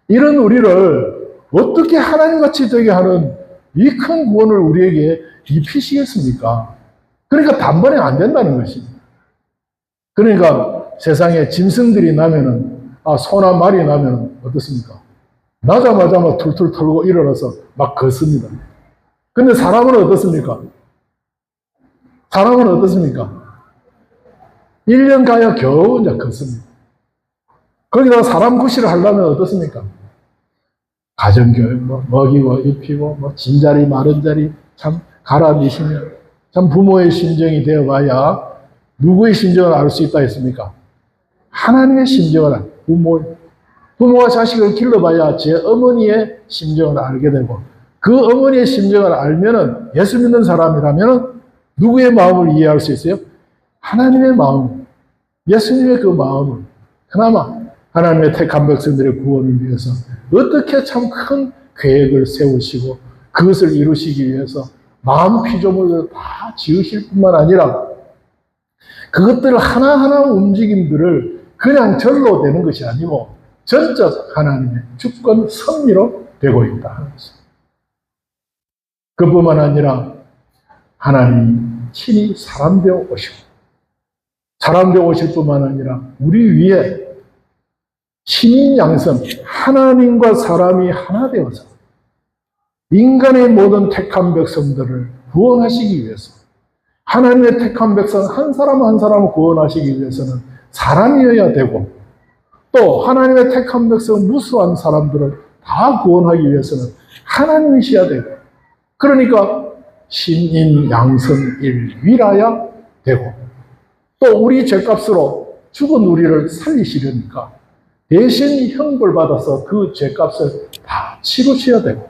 이런 우리를 어떻게 하나님같이 되게 하는 이 큰 구원을 우리에게 입히시겠습니까? 그러니까 단번에 안 된다는 것입니다. 그러니까 세상에 짐승들이 나면은, 소나 말이 나면은 어떻습니까? 나자마자 막 툴툴 털고 일어나서 막 걷습니다. 근데 사람은 어떻습니까? 사람은 어떻습니까? 1년 가야 겨우 이제 걷습니다. 거기다가 사람 구실을 하려면 어떻습니까? 가정교육, 먹이고 입히고, 진자리, 마른자리, 참, 갈아미시며, 참 부모의 심정이 되어봐야 누구의 심정을 알 수 있다 했습니까? 하나님의 심정을 알, 부모가 자식을 길러봐야 제 어머니의 심정을 알게 되고, 그 어머니의 심정을 알면은, 예수 믿는 사람이라면 누구의 마음을 이해할 수 있어요? 하나님의 마음, 예수님의 그 마음을, 그나마 하나님의 택한 백성들의 구원을 위해서 어떻게 참 큰 계획을 세우시고 그것을 이루시기 위해서 마음 피조물을 다 지으실 뿐만 아니라 그것들 하나하나 움직임들을 그냥 절로 되는 것이 아니고 전적 하나님의 주권 섭리로 되고 있다 하는 것입니다. 그뿐만 아니라 하나님 친히 사람 되어 오시고, 사람 되어 오실 뿐만 아니라 우리 위에 신인 양성, 하나님과 사람이 하나 되어서 인간의 모든 택한 백성들을 구원하시기 위해서, 하나님의 택한 백성 한 사람 한 사람을 구원하시기 위해서는 사람이어야 되고, 또 하나님의 택한 백성 무수한 사람들을 다 구원하기 위해서는 하나님이셔야 되고, 그러니까 신인 양성일위라야 되고, 또 우리 죄값으로 죽은 우리를 살리시려니까 대신 형벌받아서 그 죄값을 다 치르셔야 되고,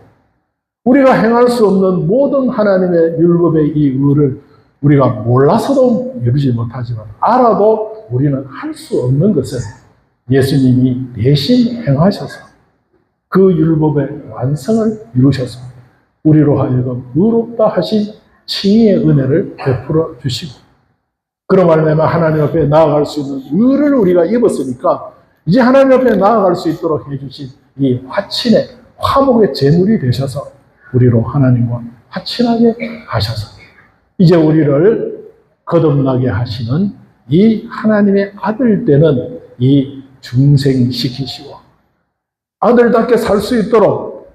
우리가 행할 수 없는 모든 하나님의 율법의 이 의를 우리가 몰라서도 이루지 못하지만 알아도 우리는 할 수 없는 것을 예수님이 대신 행하셔서 그 율법의 완성을 이루셔서 우리로 하여금 의롭다 하신 칭의의 은혜를 베풀어 주시고, 그로 말미암아 하나님 앞에 나아갈 수 있는 의를 우리가 입었으니까 이제 하나님 앞에 나아갈 수 있도록 해주신 이 화친의 화목의 제물이 되셔서 우리로 하나님과 화친하게 하셔서 이제 우리를 거듭나게 하시는 이 하나님의 아들 되는 이 중생시키시고 아들답게 살 수 있도록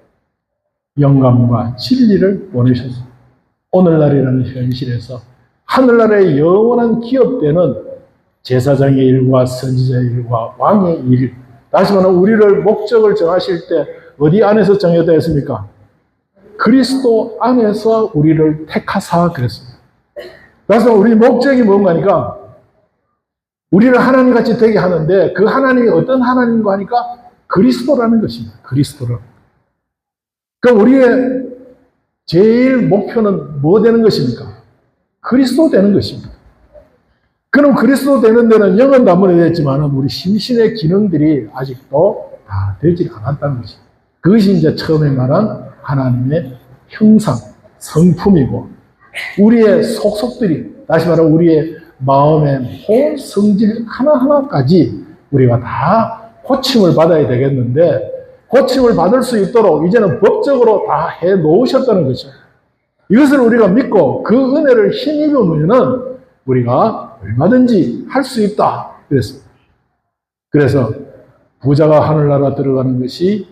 영감과 진리를 보내셔서 오늘날이라는 현실에서 하늘나라의 영원한 기업되는 제사장의 일과 선지자의 일과 왕의 일, 다시 말하면 우리를 목적을 정하실 때 어디 안에서 정해져 있습니까? 그리스도 안에서 우리를 택하사 그랬습니다. 그래서 우리 목적이 뭔가니까 우리를 하나님같이 되게 하는데 그 하나님이 어떤 하나님인가 하니까 그리스도라는 것입니다. 그리스도를. 그러니까 우리의 제일 목표는 뭐 되는 것입니까? 그리스도 되는 것입니다. 그럼 그리스도 되는 데는 영은 단번에 됐지만 우리 심신의 기능들이 아직도 다 되지 않았다는 것입니다. 그것이 이제 처음에 말한 하나님의 형상, 성품이고 우리의 속속들이 다시 말하면 우리의 마음의 본 성질 하나하나까지 우리가 다 고침을 받아야 되겠는데 고침을 받을 수 있도록 이제는 법적으로 다 해 놓으셨다는 것이죠. 이것을 우리가 믿고 그 은혜를 힘입으면 우리가 얼마든지 할 수 있다 그랬습니다. 그래서 부자가 하늘나라 들어가는 것이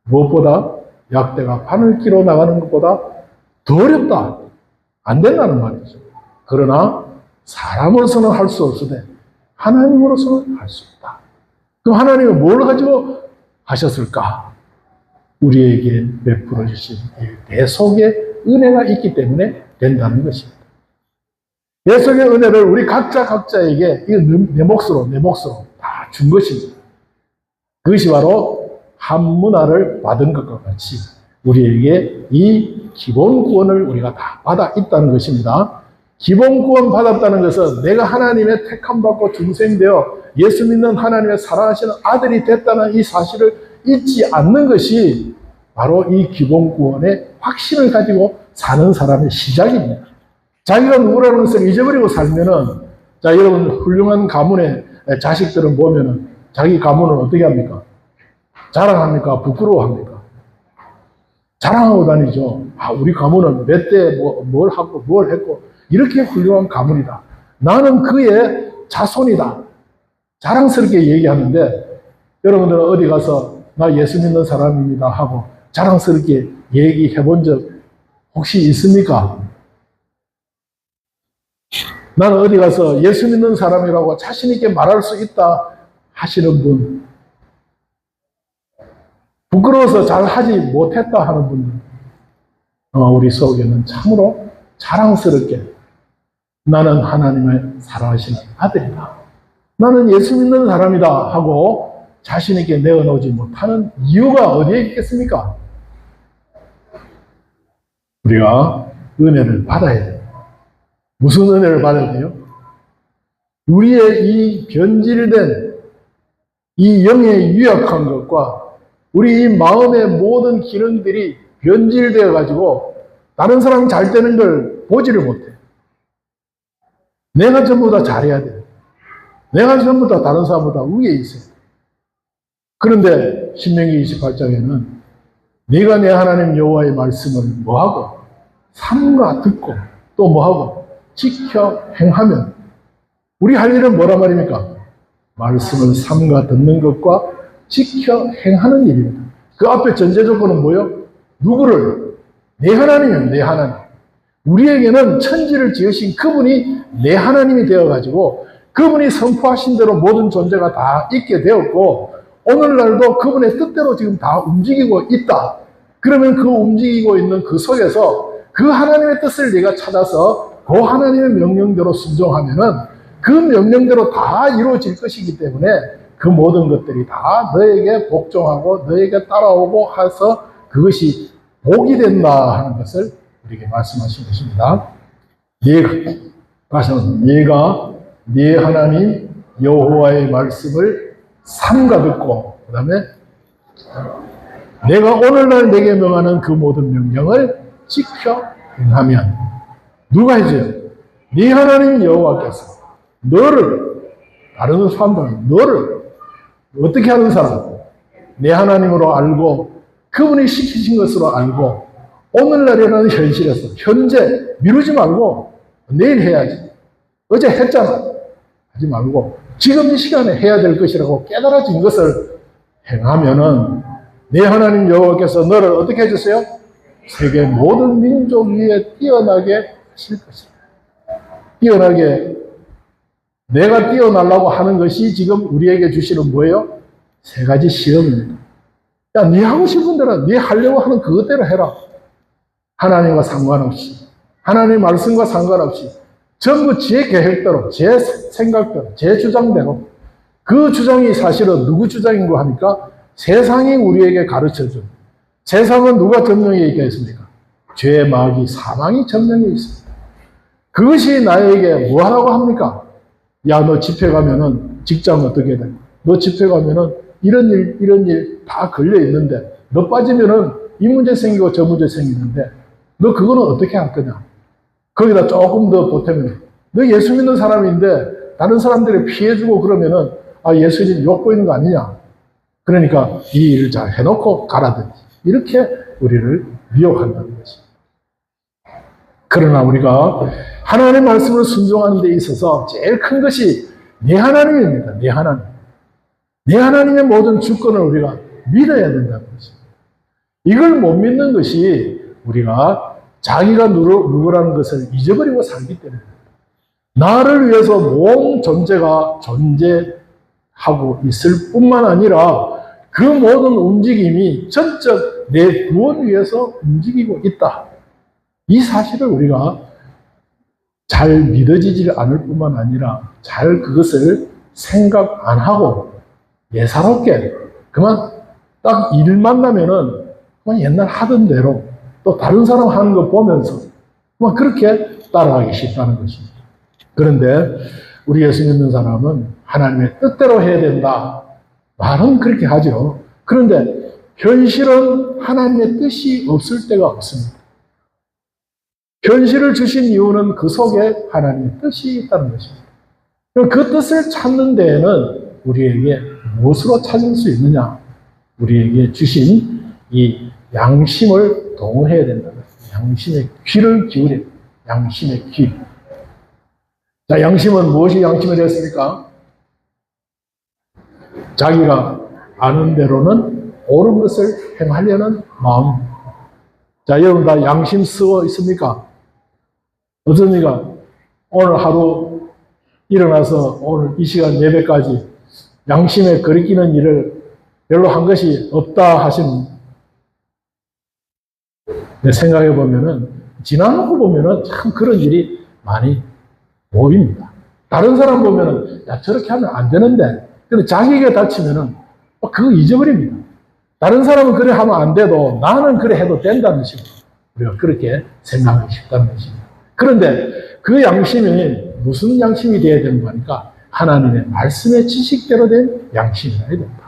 무엇보다 약대가 바늘 끼러 나가는 것보다 더 어렵다. 안 된다는 말이죠. 그러나 사람으로서는 할 수 없으되 하나님으로서는 할 수 있다. 그럼 하나님은 뭘 가지고 하셨을까? 우리에게 베풀어 주신 대속의 은혜가 있기 때문에 된다는 것입니다. 대속의 은혜를 우리 각자에게 내 몫으로 다 준 것입니다. 그것이 바로 한 문화를 받은 것과 같이 우리에게 이 기본 구원을 우리가 다 받아 있다는 것입니다. 기본 구원 받았다는 것은 내가 하나님의 택함 받고 중생되어 예수 믿는 하나님의 사랑하시는 아들이 됐다는 이 사실을 잊지 않는 것이 바로 이 기본 구원의 확신을 가지고 사는 사람의 시작입니다. 자기가 누구라는 것을 잊어버리고 살면은, 자, 여러분, 훌륭한 가문의 자식들은 보면은 자기 가문을 어떻게 합니까? 자랑합니까? 부끄러워합니까? 자랑하고 다니죠. 아, 우리 가문은 몇 대 뭘 하고 뭘 했고, 이렇게 훌륭한 가문이다. 나는 그의 자손이다. 자랑스럽게 얘기하는데, 여러분들은 어디 가서 나 예수 믿는 사람입니다 하고 자랑스럽게 얘기해 본 적 혹시 있습니까? 나는 어디 가서 예수 믿는 사람이라고 자신있게 말할 수 있다 하시는 분, 부끄러워서 잘 하지 못했다 하는 분들, 우리 속에는 참으로 자랑스럽게 나는 하나님의 사랑하시는 아들이다. 나는 예수 믿는 사람이다 하고 자신있게 내어놓지 못하는 이유가 어디에 있겠습니까? 우리가 은혜를 받아야 돼요. 무슨 은혜를 받아야 돼요? 우리의 이 변질된 이 영의 유약한 것과 우리 이 마음의 모든 기능들이 변질되어 가지고 다른 사람 잘 되는 걸 보지를 못해. 내가 전부 다 잘해야 돼. 내가 전부 다 다른 사람보다 위에 있어요. 그런데 신명기 28장에는 네가 내 하나님 여호와의 말씀을 뭐하고 삼가 듣고 또 뭐하고 지켜 행하면, 우리 할 일은 뭐란 말입니까? 말씀을 삼가 듣는 것과 지켜 행하는 일입니다. 그 앞에 전제 조건은 뭐예요? 누구를? 내 하나님이에요. 내 하나님. 우리에게는 천지를 지으신 그분이 내 하나님이 되어가지고 그분이 선포하신 대로 모든 존재가 다 있게 되었고 오늘날도 그분의 뜻대로 지금 다 움직이고 있다. 그러면 그 움직이고 있는 그 속에서 그 하나님의 뜻을 네가 찾아서 그 하나님의 명령대로 순종하면은 그 명령대로 다 이루어질 것이기 때문에 그 모든 것들이 다 너에게 복종하고 너에게 따라오고 해서 그것이 복이 된다 하는 것을 우리에게 말씀하신 것입니다. 얘가 네 하나님 여호와의 말씀을 삼가 듣고 그 다음에 내가 오늘날 내게 명하는 그 모든 명령을 지켜 행하면, 누가 해줘요? 네 하나님 여호와께서 너를, 다른 사람들은 너를 어떻게 하는 사람? 내 하나님으로 알고 그분이 시키신 것으로 알고 오늘날이라는 현실에서 현재 미루지 말고 내일 해야지. 어제 했잖아. 하지 말고 지금 이 시간에 해야 될 것이라고 깨달아진 것을 행하면은 내 하나님 여호와께서 너를 어떻게 해주세요? 세계 모든 민족 위에 뛰어나게 하실 것이다. 뛰어나게 내가 뛰어나려고 하는 것이 지금 우리에게 주시는 뭐예요? 세 가지 시험입니다. 야, 네 하고 싶은 대로, 네 하려고 하는 그것대로 해라. 하나님과 상관없이, 하나님의 말씀과 상관없이, 전부 제 계획대로, 제 생각대로, 제 주장대로. 그 주장이 사실은 누구 주장인고 하니까 세상이 우리에게 가르쳐준. 세상은 누가 점령해 있겠습니까? 죄의 마귀, 사망이 점령해 있습니다. 그것이 나에게 뭐 하라고 합니까? 야, 너 집회 가면은 직장 어떻게 돼? 너 집회 가면은 이런 일 다 걸려 있는데, 너 빠지면은 이 문제 생기고 저 문제 생기는데, 너 그거는 어떻게 할 거냐? 거기다 조금 더 보태면, 너 예수 믿는 사람인데, 다른 사람들이 피해주고 그러면은, 아, 예수님 욕 보이는 거 아니냐? 그러니까 이 일을 잘 해놓고 가라든지. 이렇게 우리를 미혹한다는 것입니다. 그러나 우리가 하나님의 말씀을 순종하는 데 있어서 제일 큰 것이 내 하나님입니다. 내 하나님. 내 하나님의 모든 주권을 우리가 믿어야 된다는 것입니다. 이걸 못 믿는 것이 우리가 자기가 누구라는 것을 잊어버리고 살기 때문입니다. 나를 위해서 모든 존재가 존재하고 있을 뿐만 아니라 그 모든 움직임이 전적 내 구원 위해서 움직이고 있다. 이 사실을 우리가 잘 믿어지지 않을 뿐만 아니라 잘 그것을 생각 안 하고 예사롭게 그만 딱 일 만나면은 그만 옛날 하던 대로 또 다른 사람 하는 거 보면서 그만 그렇게 따라가기 쉽다는 것입니다. 그런데 우리 예수 믿는 사람은 하나님의 뜻대로 해야 된다. 말은 그렇게 하죠. 그런데 현실은 하나님의 뜻이 없을 때가 없습니다. 현실을 주신 이유는 그 속에 하나님의 뜻이 있다는 것입니다. 그 뜻을 찾는 데에는 우리에게 무엇으로 찾을 수 있느냐? 우리에게 주신 이 양심을 동원해야 된다는 것입니다. 양심의 귀를 기울여. 양심의 귀. 자, 양심은 무엇이 양심이 되었습니까? 자기가 아는 대로는 옳은 것을 행하려는 마음. 자, 여러분 다 양심 쓰고 있습니까? 어떻습니까? 오늘 하루 일어나서 오늘 이 시간 예배까지 양심에 거리끼는 일을 별로 한 것이 없다 하시는 생각해 보면은 지나놓고 보면은 참 그런 일이 많이 보입니다. 다른 사람 보면은 야, 저렇게 하면 안 되는데 근데 자기가 다치면은 그거 잊어버립니다. 다른 사람은 그래 하면 안 돼도 나는 그래 해도 된다는 식으로 우리가 그렇게 생각하기 쉽다는 것입니다. 그런데 그 양심이 무슨 양심이 되어야 되는 거니까 하나님의 말씀의 지식대로 된 양심이어야 된다.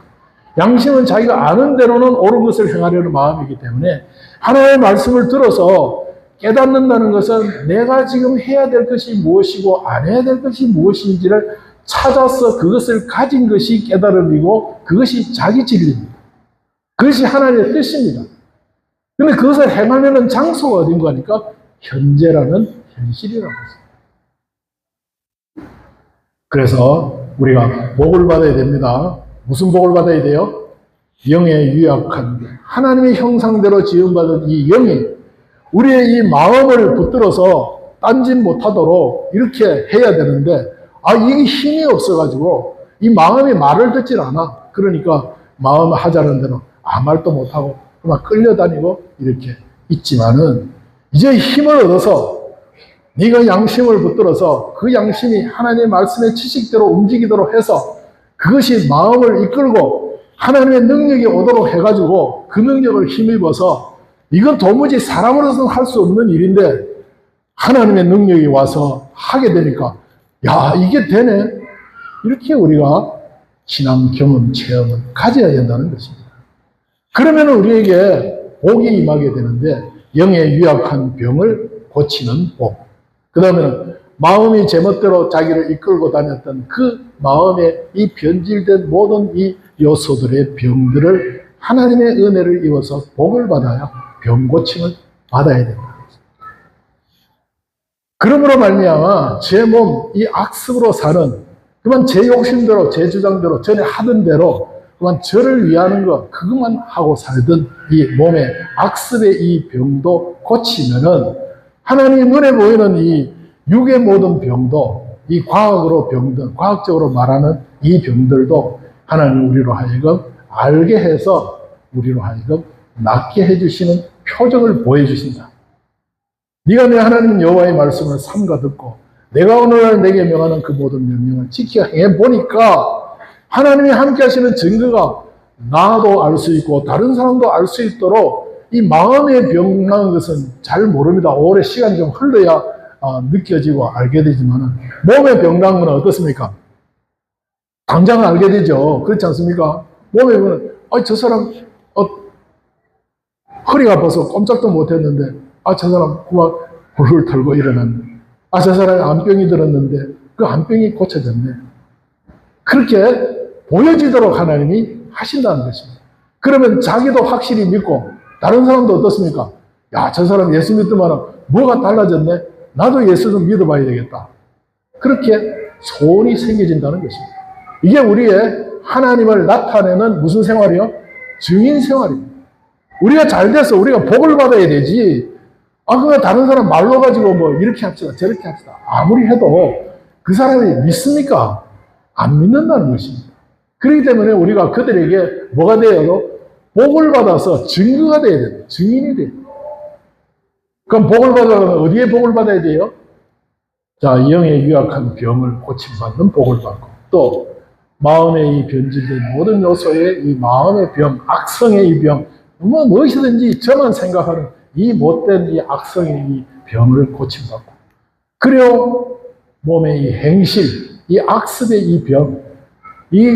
양심은 자기가 아는 대로는 옳은 것을 행하려는 마음이기 때문에 하나님의 말씀을 들어서 깨닫는다는 것은 내가 지금 해야 될 것이 무엇이고 안 해야 될 것이 무엇인지를 찾아서 그것을 가진 것이 깨달음이고 그것이 자기 진리입니다. 그것이 하나님의 뜻입니다. 그런데 그것을 행하려는 장소가 어딘가 하니까 현재라는 현실이라고 했습니다. 그래서 우리가 복을 받아야 됩니다. 무슨 복을 받아야 돼요? 영에 유약한 하나님의 형상대로 지음받은 이 영이 우리의 이 마음을 붙들어서 딴짓 못하도록 이렇게 해야 되는데 이게 힘이 없어가지고 이 마음이 말을 듣질 않아. 그러니까 마음 하자는 대로 아무 말도 못하고 그만 끌려다니고 이렇게 있지만은 이제 힘을 얻어서 네가 양심을 붙들어서 그 양심이 하나님의 말씀의 지식대로 움직이도록 해서 그것이 마음을 이끌고 하나님의 능력이 오도록 해가지고 그 능력을 힘입어서 이건 도무지 사람으로서는 할 수 없는 일인데 하나님의 능력이 와서 하게 되니까 야 이게 되네. 이렇게 우리가 신앙 경험 체험을 가져야 된다는 것입니다. 그러면 우리에게 복이 임하게 되는데 영의 유약한 병을 고치는 복. 그 다음에는 마음이 제멋대로 자기를 이끌고 다녔던 그 마음에 이 변질된 모든 이 요소들의 병들을 하나님의 은혜를 입어서 복을 받아야 병 고침을 받아야 된다. 그러므로 말미암아 제 몸, 이 악습으로 사는 그만 제 욕심대로, 제 주장대로, 전에 하던 대로 그만 저를 위하는 것, 그것만 하고 살던 이 몸의 악습의 이 병도 고치면은 하나님 눈에 보이는 이 육의 모든 병도 이 과학으로 병든, 과학적으로 말하는 이 병들도 하나님 우리로 하여금 알게 해서 우리로 하여금 낫게 해주시는 표정을 보여주신다. 네가 내 하나님 여호와의 말씀을 삼가 듣고 내가 오늘날 내게 명하는 그 모든 명령을 지켜 행해보니까 하나님이 함께 하시는 증거가 나도 알 수 있고 다른 사람도 알 수 있도록 이 마음의 병난 것은 잘 모릅니다. 오래 시간이 좀 흘러야 느껴지고 알게 되지만 몸의 병난 건 어떻습니까? 당장 알게 되죠. 그렇지 않습니까? 몸의 병은 저 사람 허리가 아파서 꼼짝도 못했는데 저 사람 그만 훌훌 털고 일어났네. 저 사람이 암병이 들었는데 그 암병이 고쳐졌네. 그렇게 보여지도록 하나님이 하신다는 것입니다. 그러면 자기도 확실히 믿고 다른 사람도 어떻습니까? 저 사람 예수 믿더만 뭐가 달라졌네? 나도 예수 좀 믿어봐야 되겠다. 그렇게 소원이 생겨진다는 것입니다. 이게 우리의 하나님을 나타내는 무슨 생활이요? 증인 생활입니다. 우리가 잘 돼서 우리가 복을 받아야 되지. 그냥 다른 사람 말로 가지고 뭐 이렇게 합시다, 저렇게 합시다. 아무리 해도 그 사람이 믿습니까? 안 믿는다는 것입니다. 그렇기 때문에 우리가 그들에게 뭐가 돼요? 복을 받아서 증거가 돼야 돼요. 증인이 돼요. 그럼 복을 받으려면 어디에 복을 받아야 돼요? 영의 유약한 병을 고침받는 복을 받고 또 마음의 이 변질된 모든 요소의 이 마음의 병, 악성의 이 병, 무엇이든지 저만 생각하는 이 못된 이 악성의 이 병을 고침받고 그리고 몸의 이 행실, 이 악습의 이 병, 이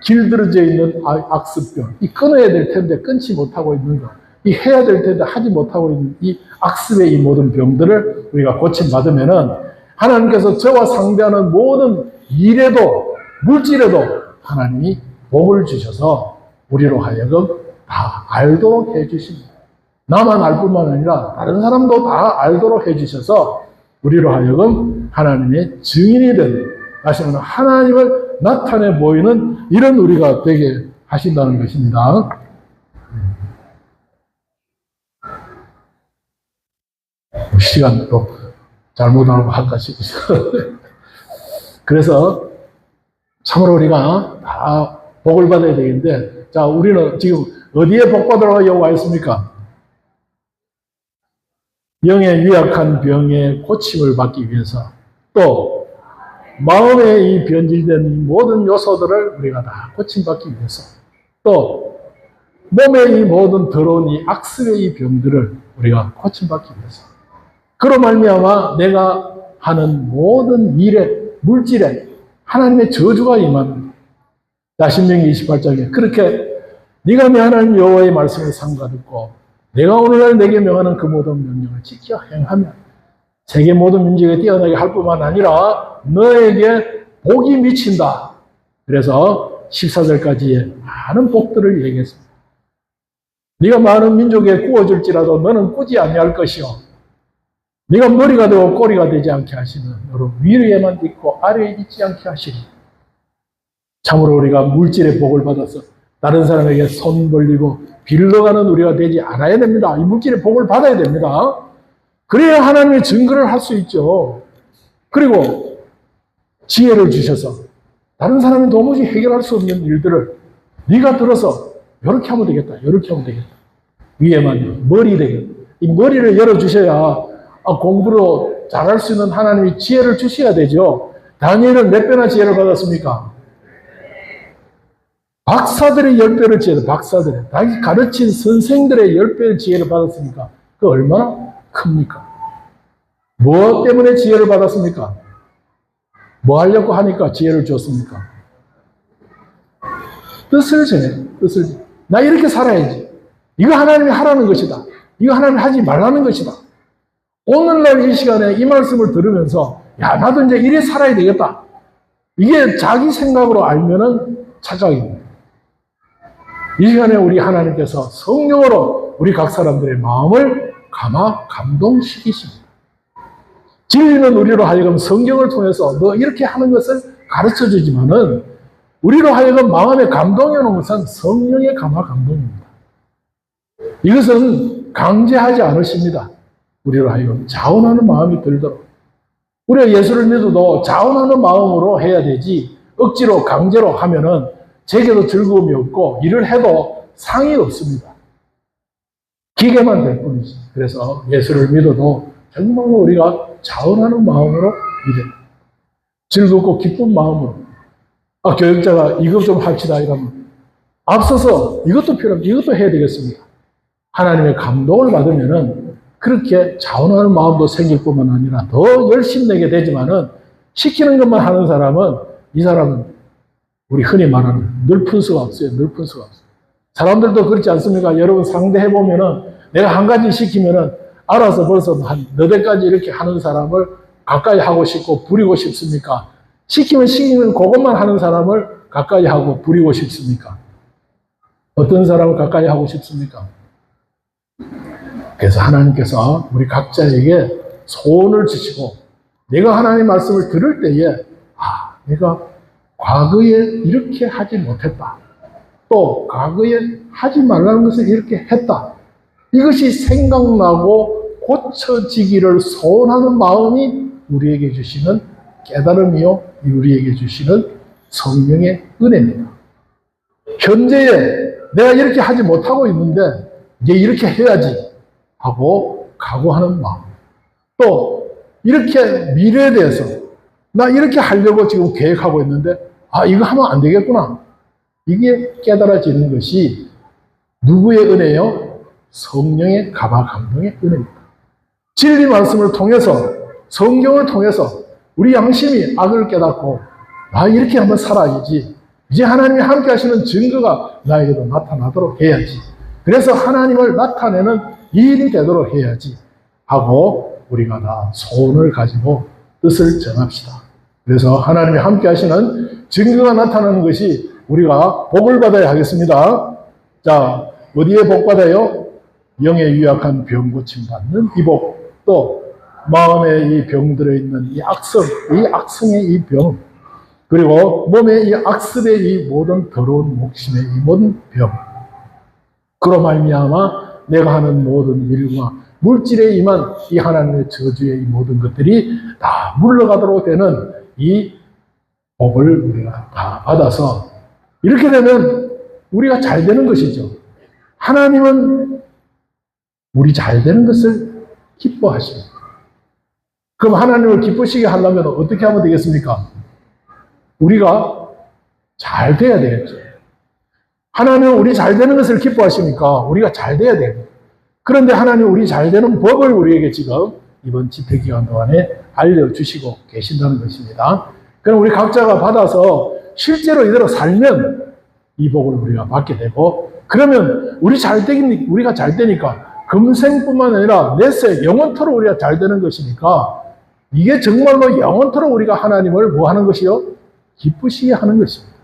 길들어져 있는 악습병, 이 끊어야 될 텐데 끊지 못하고 있는 것, 이 해야 될 텐데 하지 못하고 있는 이 악습의 이 모든 병들을 우리가 고침받으면은 하나님께서 저와 상대하는 모든 일에도 물질에도 하나님이 복을 주셔서 우리로 하여금 다 알도록 해주십니다. 나만 알 뿐만 아니라 다른 사람도 다 알도록 해주셔서 우리로 하여금 하나님의 증인이 되는, 다시 말하면 하나님을 나타내 보이는 이런 우리가 되게 하신다는 것입니다. 시간도 잘못하고 할까 싶어서. 그래서 참으로 우리가 다 복을 받아야 되겠는데, 우리는 지금 어디에 복 받으러 와 있습니까? 영의 유약한 병의 고침을 받기 위해서, 또 마음의 이 변질된 모든 요소들을 우리가 다 고침받기 위해서, 또 몸의 이 모든 더러운 이 악습의 이 병들을 우리가 고침받기 위해서, 그로 말미암아 내가 하는 모든 일에, 물질에 하나님의 저주가 임합니다. 신명기 28장에 그렇게 네가 내 하나님 여호와의 말씀을 삼가 듣고 내가 오늘날 내게 명하는 그 모든 명령을 지켜 행하면 세계 모든 민족에 뛰어나게 할 뿐만 아니라 너에게 복이 미친다. 그래서 14절까지의 많은 복들을 얘기했습니다. 네가 많은 민족에 구워줄지라도 너는 꾸지 아니할 것이요 네가 머리가 되고 꼬리가 되지 않게 하시는 너로 위에만 있고 아래에 있지 않게 하시리. 참으로 우리가 물질의 복을 받아서 다른 사람에게 손 벌리고 빌러가는 우리가 되지 않아야 됩니다. 이 물질의 복을 받아야 됩니다. 그래야 하나님의 증거를 할 수 있죠. 그리고 지혜를 주셔서 다른 사람이 도무지 해결할 수 없는 일들을 네가 들어서 이렇게 하면 되겠다, 이렇게 하면 되겠다. 위에만 머리 되겠다. 이 머리를 열어주셔야 공부로 잘할 수 있는 하나님이 지혜를 주셔야 되죠. 다니엘은 몇 배나 지혜를 받았습니까? 박사들의 10배를 지혜를, 박사들의, 자기 가르친 선생들의 10배의 지혜를 받았으니까 그 얼마나 큽니까? 무엇 때문에 지혜를 받았습니까? 뭐 하려고 하니까 지혜를 줬습니까? 뜻을 정해, 뜻을. 나 이렇게 살아야지. 이거 하나님이 하라는 것이다. 이거 하나님이 하지 말라는 것이다. 오늘날 이 시간에 이 말씀을 들으면서 야, 나도 이제 이래 살아야 되겠다. 이게 자기 생각으로 알면은 착각입니다. 이 시간에 우리 하나님께서 성령으로 우리 각 사람들의 마음을 감동시키십니다. 진리는 우리로 하여금 성경을 통해서 너 이렇게 하는 것을 가르쳐 주지만은 우리로 하여금 마음에 감동이 오는 것은 성령의 감동입니다. 이것은 강제하지 않으십니다. 우리로 하여금 자원하는 마음이 들도록. 우리가 예수를 믿어도 자원하는 마음으로 해야 되지 억지로 강제로 하면은 제게도 즐거움이 없고 일을 해도 상이 없습니다. 기계만 될 뿐이지. 그래서 예수를 믿어도 정말로 우리가 자원하는 마음으로 믿어요. 즐겁고 기쁜 마음으로. 교육자가 이것 좀 합시다 이러면 앞서서 이것도 필요합니다. 이것도 해야 되겠습니다. 하나님의 감동을 받으면은 그렇게 자원하는 마음도 생길 뿐만 아니라 더 열심히 내게 되지만은 시키는 것만 하는 사람은 이 사람은 우리 흔히 말하는 늘픈 수가 없어요. 늘픈 수가 없어요. 사람들도 그렇지 않습니까? 여러분 상대해 보면은 내가 한 가지 시키면은 알아서 벌써 한 너댓 가지 이렇게 하는 사람을 가까이 하고 싶고 부리고 싶습니까? 시키면 그것만 하는 사람을 가까이 하고 부리고 싶습니까? 어떤 사람을 가까이 하고 싶습니까? 그래서 하나님께서 우리 각자에게 소원을 주시고 내가 하나님 말씀을 들을 때에 내가 과거에 이렇게 하지 못했다. 또 과거에 하지 말라는 것을 이렇게 했다. 이것이 생각나고 고쳐지기를 소원하는 마음이 우리에게 주시는 깨달음이요, 우리에게 주시는 성령의 은혜입니다. 현재에 내가 이렇게 하지 못하고 있는데 이제 이렇게 해야지 하고 각오하는 마음. 또 이렇게 미래에 대해서 나 이렇게 하려고 지금 계획하고 있는데 이거 하면 안 되겠구나. 이게 깨달아지는 것이 누구의 은혜요? 성령의 감동의 은혜입니다. 진리 말씀을 통해서 성경을 통해서 우리 양심이 악을 깨닫고 이렇게 한번 살아야지. 이제 하나님이 함께 하시는 증거가 나에게도 나타나도록 해야지. 그래서 하나님을 나타내는 일이 되도록 해야지 하고 우리가 다 소원을 가지고 뜻을 정합시다. 그래서 하나님이 함께 하시는 증거가 나타나는 것이 우리가 복을 받아야 하겠습니다. 자, 어디에 복 받아요? 영의 유약한 병 고침 받는 이 복, 또 마음에 이 병들어 있는 이 악성의 이 병, 그리고 몸에 이 악습의 이 모든 더러운 목심의 이 모든 병, 그로 말미암아 내가 하는 모든 일과 물질에 임한 이 하나님의 저주의 이 모든 것들이 다 물러가도록 되는 이 복을 우리가 다 받아서 이렇게 되면 우리가 잘 되는 것이죠. 하나님은 우리 잘 되는 것을 기뻐하십니다. 그럼 하나님을 기쁘시게 하려면 어떻게 하면 되겠습니까? 우리가 잘 돼야 되겠죠. 하나님은 우리 잘 되는 것을 기뻐하시니까 우리가 잘 돼야 돼요. 그런데 하나님은 우리 잘 되는 법을 우리에게 지금 이번 집회기간 동안에 알려주시고 계신다는 것입니다. 그럼 우리 각자가 받아서 실제로 이대로 살면 이 복을 우리가 받게 되고, 그러면 우리가 잘 되니까 금생뿐만 아니라 내세 영원토록 우리가 잘 되는 것이니까 이게 정말로 영원토록 우리가 하나님을 뭐 하는 것이요? 기쁘시게 하는 것입니다.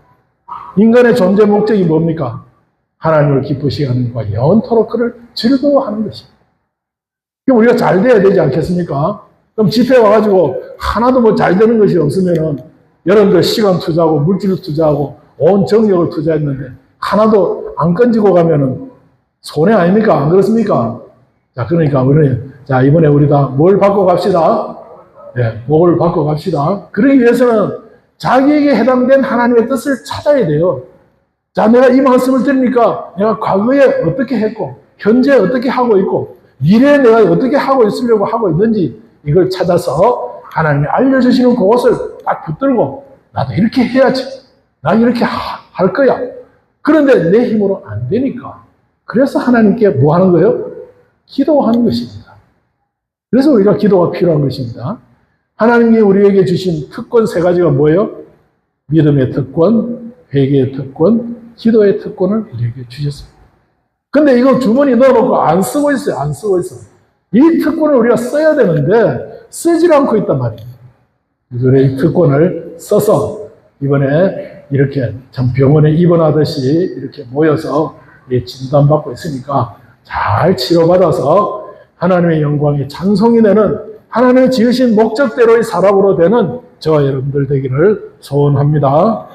인간의 존재 목적이 뭡니까? 하나님을 기쁘시게 하는 것과 영원토록 그를 즐거워하는 것입니다. 그럼 우리가 잘 돼야 되지 않겠습니까? 그럼 집회 와가지고 하나도 뭐 잘 되는 것이 없으면은 여러분들 시간 투자하고 물질을 투자하고 온 정력을 투자했는데 하나도 안 건지고 가면은 손해 아닙니까? 안 그렇습니까? 자, 그러니까 이번에 우리 다 뭘 받고 갑시다? 네, 복을 받고 갑시다. 그러기 위해서는 자기에게 해당된 하나님의 뜻을 찾아야 돼요. 자, 내가 이 말씀을 들으니까 내가 과거에 어떻게 했고, 현재 어떻게 하고 있고, 미래에 내가 어떻게 하고 있으려고 하고 있는지 이걸 찾아서 하나님이 알려주시는 그것을 딱 붙들고 나도 이렇게 해야지. 나 이렇게 할 거야. 그런데 내 힘으로 안 되니까. 그래서 하나님께 뭐 하는 거예요? 기도하는 것입니다. 그래서 우리가 기도가 필요한 것입니다. 하나님이 우리에게 주신 특권 3가지가 뭐예요? 믿음의 특권, 회개의 특권, 기도의 특권을 우리에게 주셨습니다. 근데 이거 주머니 넣어놓고 안 쓰고 있어요. 안 쓰고 있어요. 이 특권을 우리가 써야 되는데 쓰질 않고 있단 말이에요. 유대인 특권을 써서 이번에 이렇게 참 병원에 입원하듯이 이렇게 모여서 진단받고 있으니까 잘 치료받아서 하나님의 영광이 찬송이 되는 하나님의 지으신 목적대로의 사람으로 되는 저와 여러분들 되기를 소원합니다.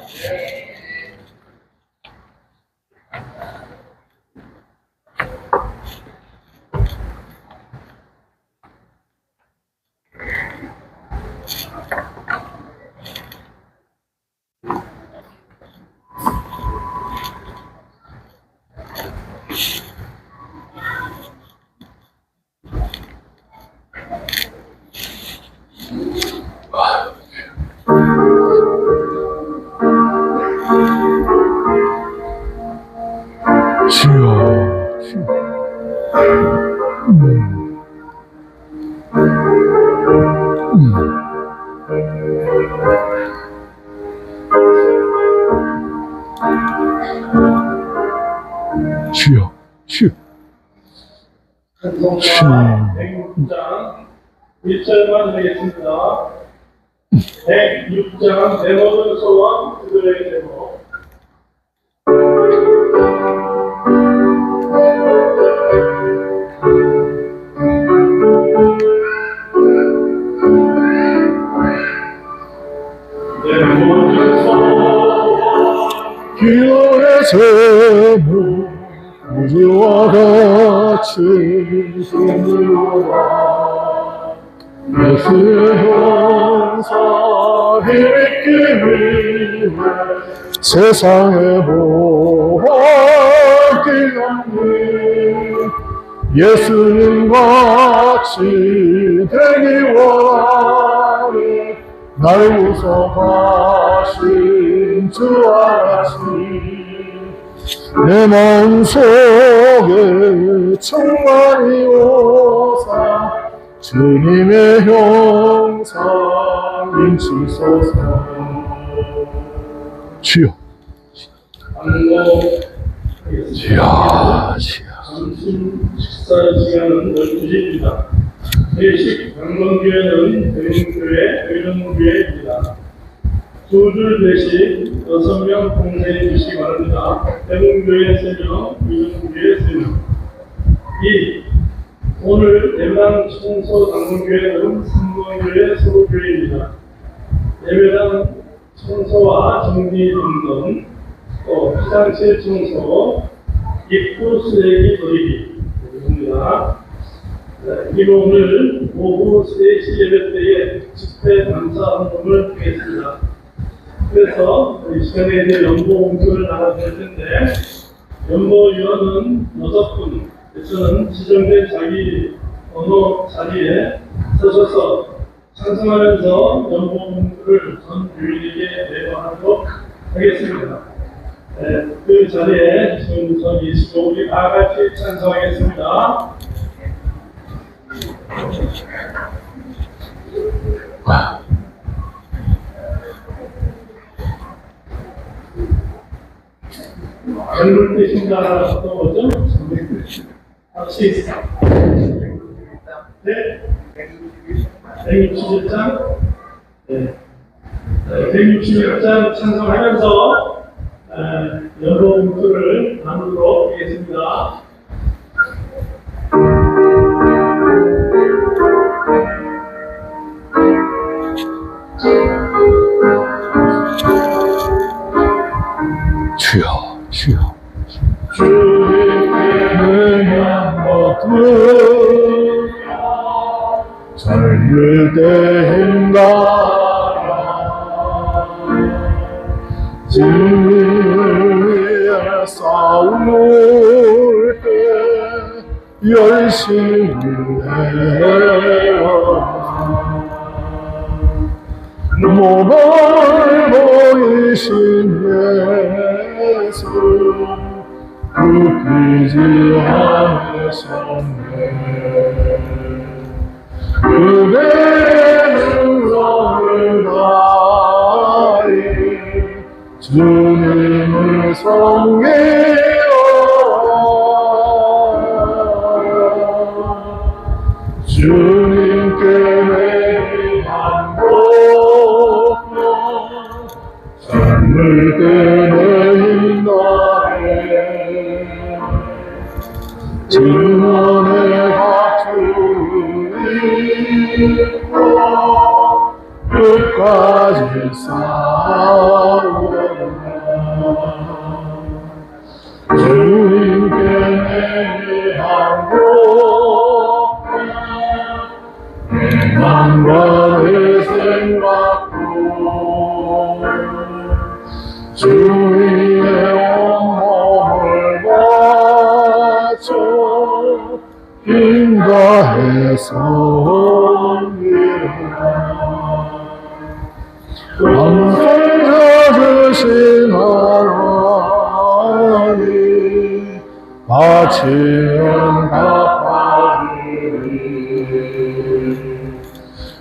주여, 주여, 주여. 찬송가 106장 1절만 드리겠습니다. 106장 내 모든 소원 그들에게 되고 내 모든 소원 기도의 제목 우주와 같이 승리하라 예수의 형사 힘있기 위해 세상에 보았기 없는 예수님 같이 되기 원하는 날 구속하신 주 아시 내 마음속에 충만히 오사 주님의 형상 인치소서. 주여, 주여, 주여. 점심 식사 시간은 12시입니다. 회식 강건교회는 대문교회, 의정교회입니다. 두 줄 대신 6명 공세해 주시기 바랍니다. 대문교회 3명, 의정교회 3명. 2. 오늘 예배당 청소 강건교회는 삼성교회 소교회입니다. 예배당 청소와 정리 등등, 또 화장실 청소, 입구 쓰레기 버리기입니다. 그리고 오늘 오후 3시 예배 때에 집회 감사 헌금을 드리겠습니다. 그래서 이 시간에 이제 연보 공표를 나눠드릴 텐데, 연보위원은 6분, 저는 지정된 자기 어느 자리에 서셔서 찬송하면서 연보 공표를 전 유인에게 내려하도록 하겠습니다. 그 자리에 지금부터 계시고 우리 다 같이 찬송하겠습니다. 연물 되신다 어떤 거죠? 같이 네? 161장 161장 찬송하면서 연보 공표를 나누도록 하겠습니다. 주여, 주여. 주님의 양모든 젊을 때인가라 진리를 위해 싸울 때 열심히 해라 몸을 보이신 예수 굽히지 않으셨네 그대는 성을 다해 주님을 섬기어 주님께 매일 한 번 삶을 끄는 나에 증언의 박수를 읽고 끝까지 싸우리라. 주님께 내하고 내 맘과 내 생각도 주의 온몸을 바쳐 인가해서 감사자 주신 하나님 바치는 갚아주리.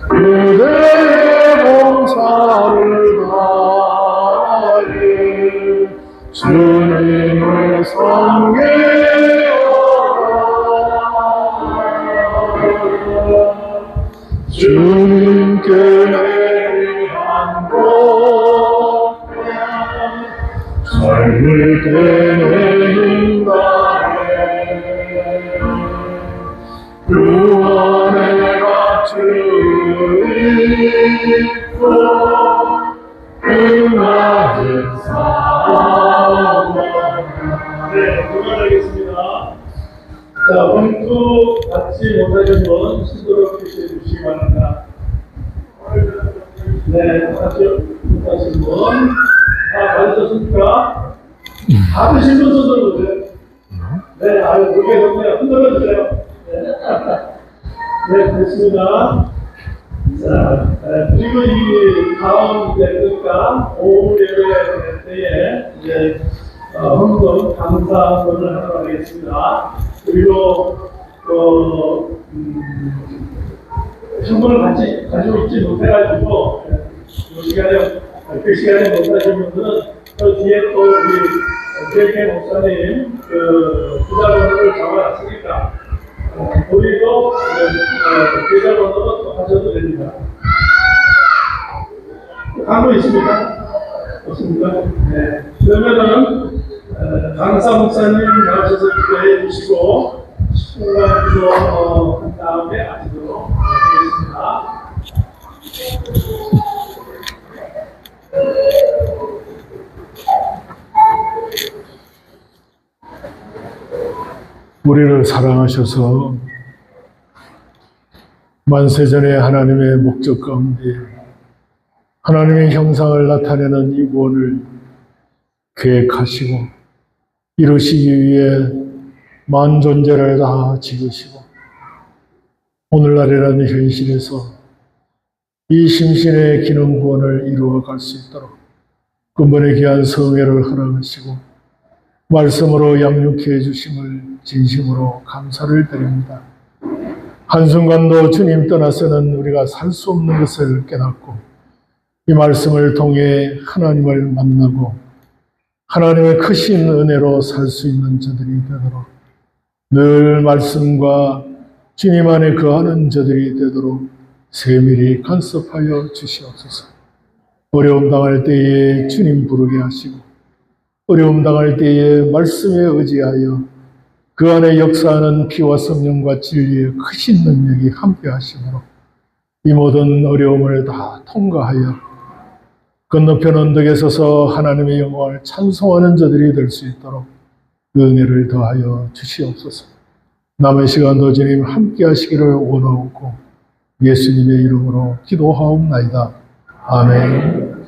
그대의 봉사를 다하여 주님을 섬기오라. 주님께 내한 것 삶을 되낸다네. 구원의 가치를 잊고 응하는 사랑. 네, 그만하겠습니다. 자, 원투 같이 못하신 분 스스로 표시해 주시기 바랍니다. 네, 같이 못하신 분. 다 받으셨습니까? 받으신 분 손들어 보세요. 네, 아유, 그게 좋네요. 흔들어 주세요. 네. 네, 됐습니다. 자, 그리고 이 다음 그러니까 오후 예배 때에 이제 헌금 감사원을 하도록 하겠습니다. 그리고 현금을 가지고 있지 못해가지고 그 시간에 못하신 분들은 저 뒤에 또 우리 대개 목사님 계좌번호를 잡아놨으니까 우리도 계좌번호로 또 하셔도 됩니다. 광고 있습니까? 없습니까? 네. 그러면은 강사 목사님 나오셔서 기도해 주시고 10분간 기도한 다음에 마치도록 하겠습니다. 우리를 사랑하셔서 만세전에 하나님의 목적 가운데 하나님의 형상을 나타내는 이 구원을 계획하시고 이루시기 위해 만 존재를 다 지으시고 오늘날이라는 현실에서 이 심신의 기능 구원을 이루어 갈 수 있도록 근본의 귀한 성회를 허락하시고 말씀으로 양육해 주심을 진심으로 감사를 드립니다. 한순간도 주님 떠나서는 우리가 살 수 없는 것을 깨닫고 이 말씀을 통해 하나님을 만나고 하나님의 크신 은혜로 살 수 있는 저들이 되도록 늘 말씀과 주님 안에 거하는 저들이 되도록 세밀히 간섭하여 주시옵소서. 어려움 당할 때에 주님 부르게 하시고 어려움 당할 때에 말씀에 의지하여 그 안에 역사하는 피와 성령과 진리의 크신 능력이 함께 하시므로 이 모든 어려움을 다 통과하여 건너편 언덕에 서서 하나님의 영광을 찬송하는 저들이 될 수 있도록 은혜를 더하여 주시옵소서. 남은 시간도 주님 함께 하시기를 원하옵고 예수님의 이름으로 기도하옵나이다. 아멘.